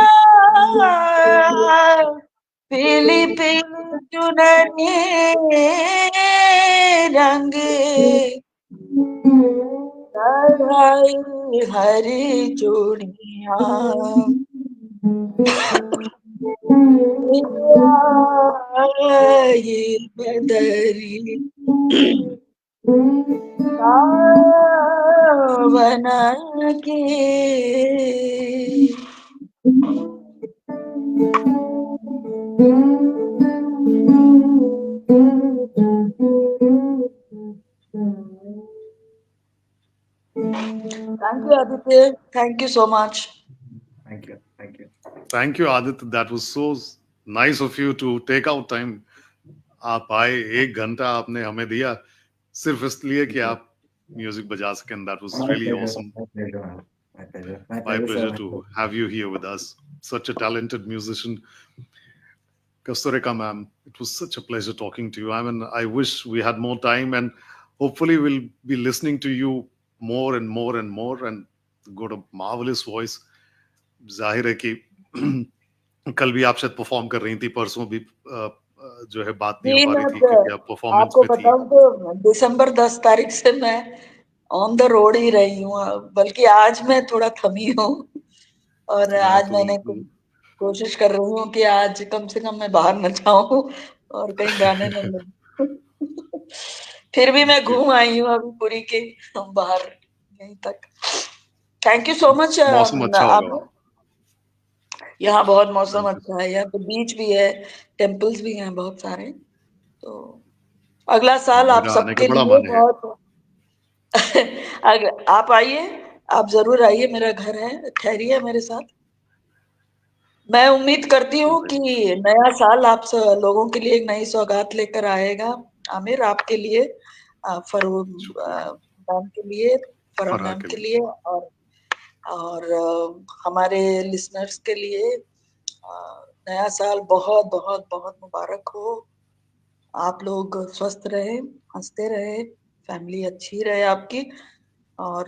पीली पीली चुनरी रंग चढ़ाई हरी चूड़िया, ये बदरी सावन के। Thank you, Aditya. Thank you so much. Thank you. Thank you. Thank you, Aditya. That was so nice of you to take out time. आप आए, 1 घंटा आपने हमें दिया सिर्फ इसलिए कि आप म्यूजिक बजा सकें. That was My really pleasure. awesome. My pleasure, man. My pleasure. My My pleasure, pleasure sir. to have you here with us. Such a talented musician. Kasturika ma'am, it was such a pleasure talking to you. I mean, I wish we had more time, and hopefully we'll be listening to you more and more and more, and got a marvelous voice. जाहिर है कि कल भी आप शायद perform कर रही थी, परसों भी जो है बात नहीं हो जी, पा रही मैं थी क्योंकि आप परफॉर्मेंस आपको में थी. बताऊं तो दिसंबर 10 तारीख से मैं ऑन द रोड ही रही हूँ, बल्कि आज मैं थोड़ा थमी हूँ और मैं आज तो मैंने कोशिश कर रही हूँ कि आज कम से कम मैं बाहर न जाऊं और कहीं गाने न लगूं. फिर भी मैं घूम आई हूँ अभी पूरी के बाहर यहीं तक. Thank you so much. मौसम अच्छा होगा. यहाँ बहुत मौसम Thank you. अच्छा है, यहाँ पे बीच भी है, टेम्पल्स भी हैं बहुत सारे. तो अगला साल आप मेरा आने का सबके बड़ा लिए मन है. बहुत आप आइए, आप जरूर आइए, मेरा घर है, ठहरिए मेरे साथ. मैं उम्मीद करती हूँ कि नया साल आप लोगों के लिए एक नई सौगात लेकर आएगा. आमिर, आपके लिए, फरहून मैम के लिए, फरहून फरहा मैम के के लिए. लिए, और हमारे लिसनर्स के लिए नया साल बहुत बहुत बहुत मुबारक हो. आप लोग स्वस्थ रहे, हंसते रहे, फैमिली अच्छी रहे आपकी, और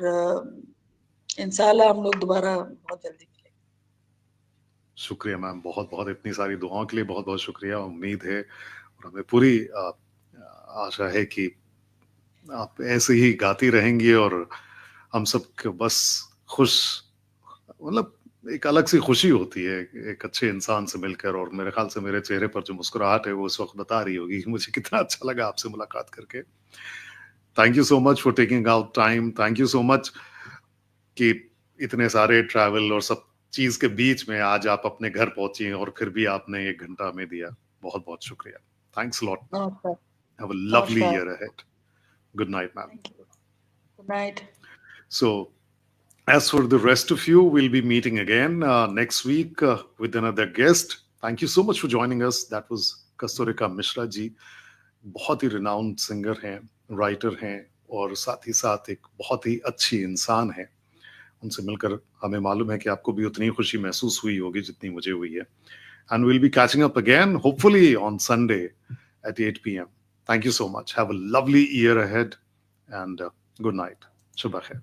इंशाल्लाह हम लोग दोबारा बहुत जल्दी मिलेंगे. शुक्रिया मैम, बहुत बहुत इतनी सारी दुआओं के लिए बहुत बहुत शुक्रिया. उम्मीद है और हमें पूरी आशा है कि आप ऐसे ही गाती रहेंगी और हम सब बस खुश, मतलब एक अलग सी खुशी होती है एक अच्छे इंसान से मिलकर. और मेरे ख्याल से मेरे चेहरे पर जो मुस्कुराहट है वो इस वक्त बता रही होगी कि मुझे कितना अच्छा लगा आपसे मुलाकात करके. Thank you so much for taking out time. Thank you so much कि इतने सारे ट्रैवल और सब चीज के बीच में आज आप अपने घर पहुंची और फिर भी आपने 1 घंटा हमें दिया. बहुत बहुत शुक्रिया. Thanks lot. नमस्कार. हैव अ लवली नमस्कार. Year ahead. Good night ma'am. Thank you. Good night. So, as for the rest of you, we'll be meeting again next week with another guest. Thank you so much for joining us. That was Kasturika Mishra ji. बहुत ही renowned singer हैं, writer हैं और साथ ही साथ एक बहुत ही अच्छी इंसान है. उनसे मिलकर हमें मालूम है कि आपको भी उतनी खुशी महसूस हुई होगी जितनी मुझे हुई है. And we'll be catching up again, hopefully on Sunday at 8 p.m. Thank you so much. Have a lovely year ahead and good night. Shubha khair.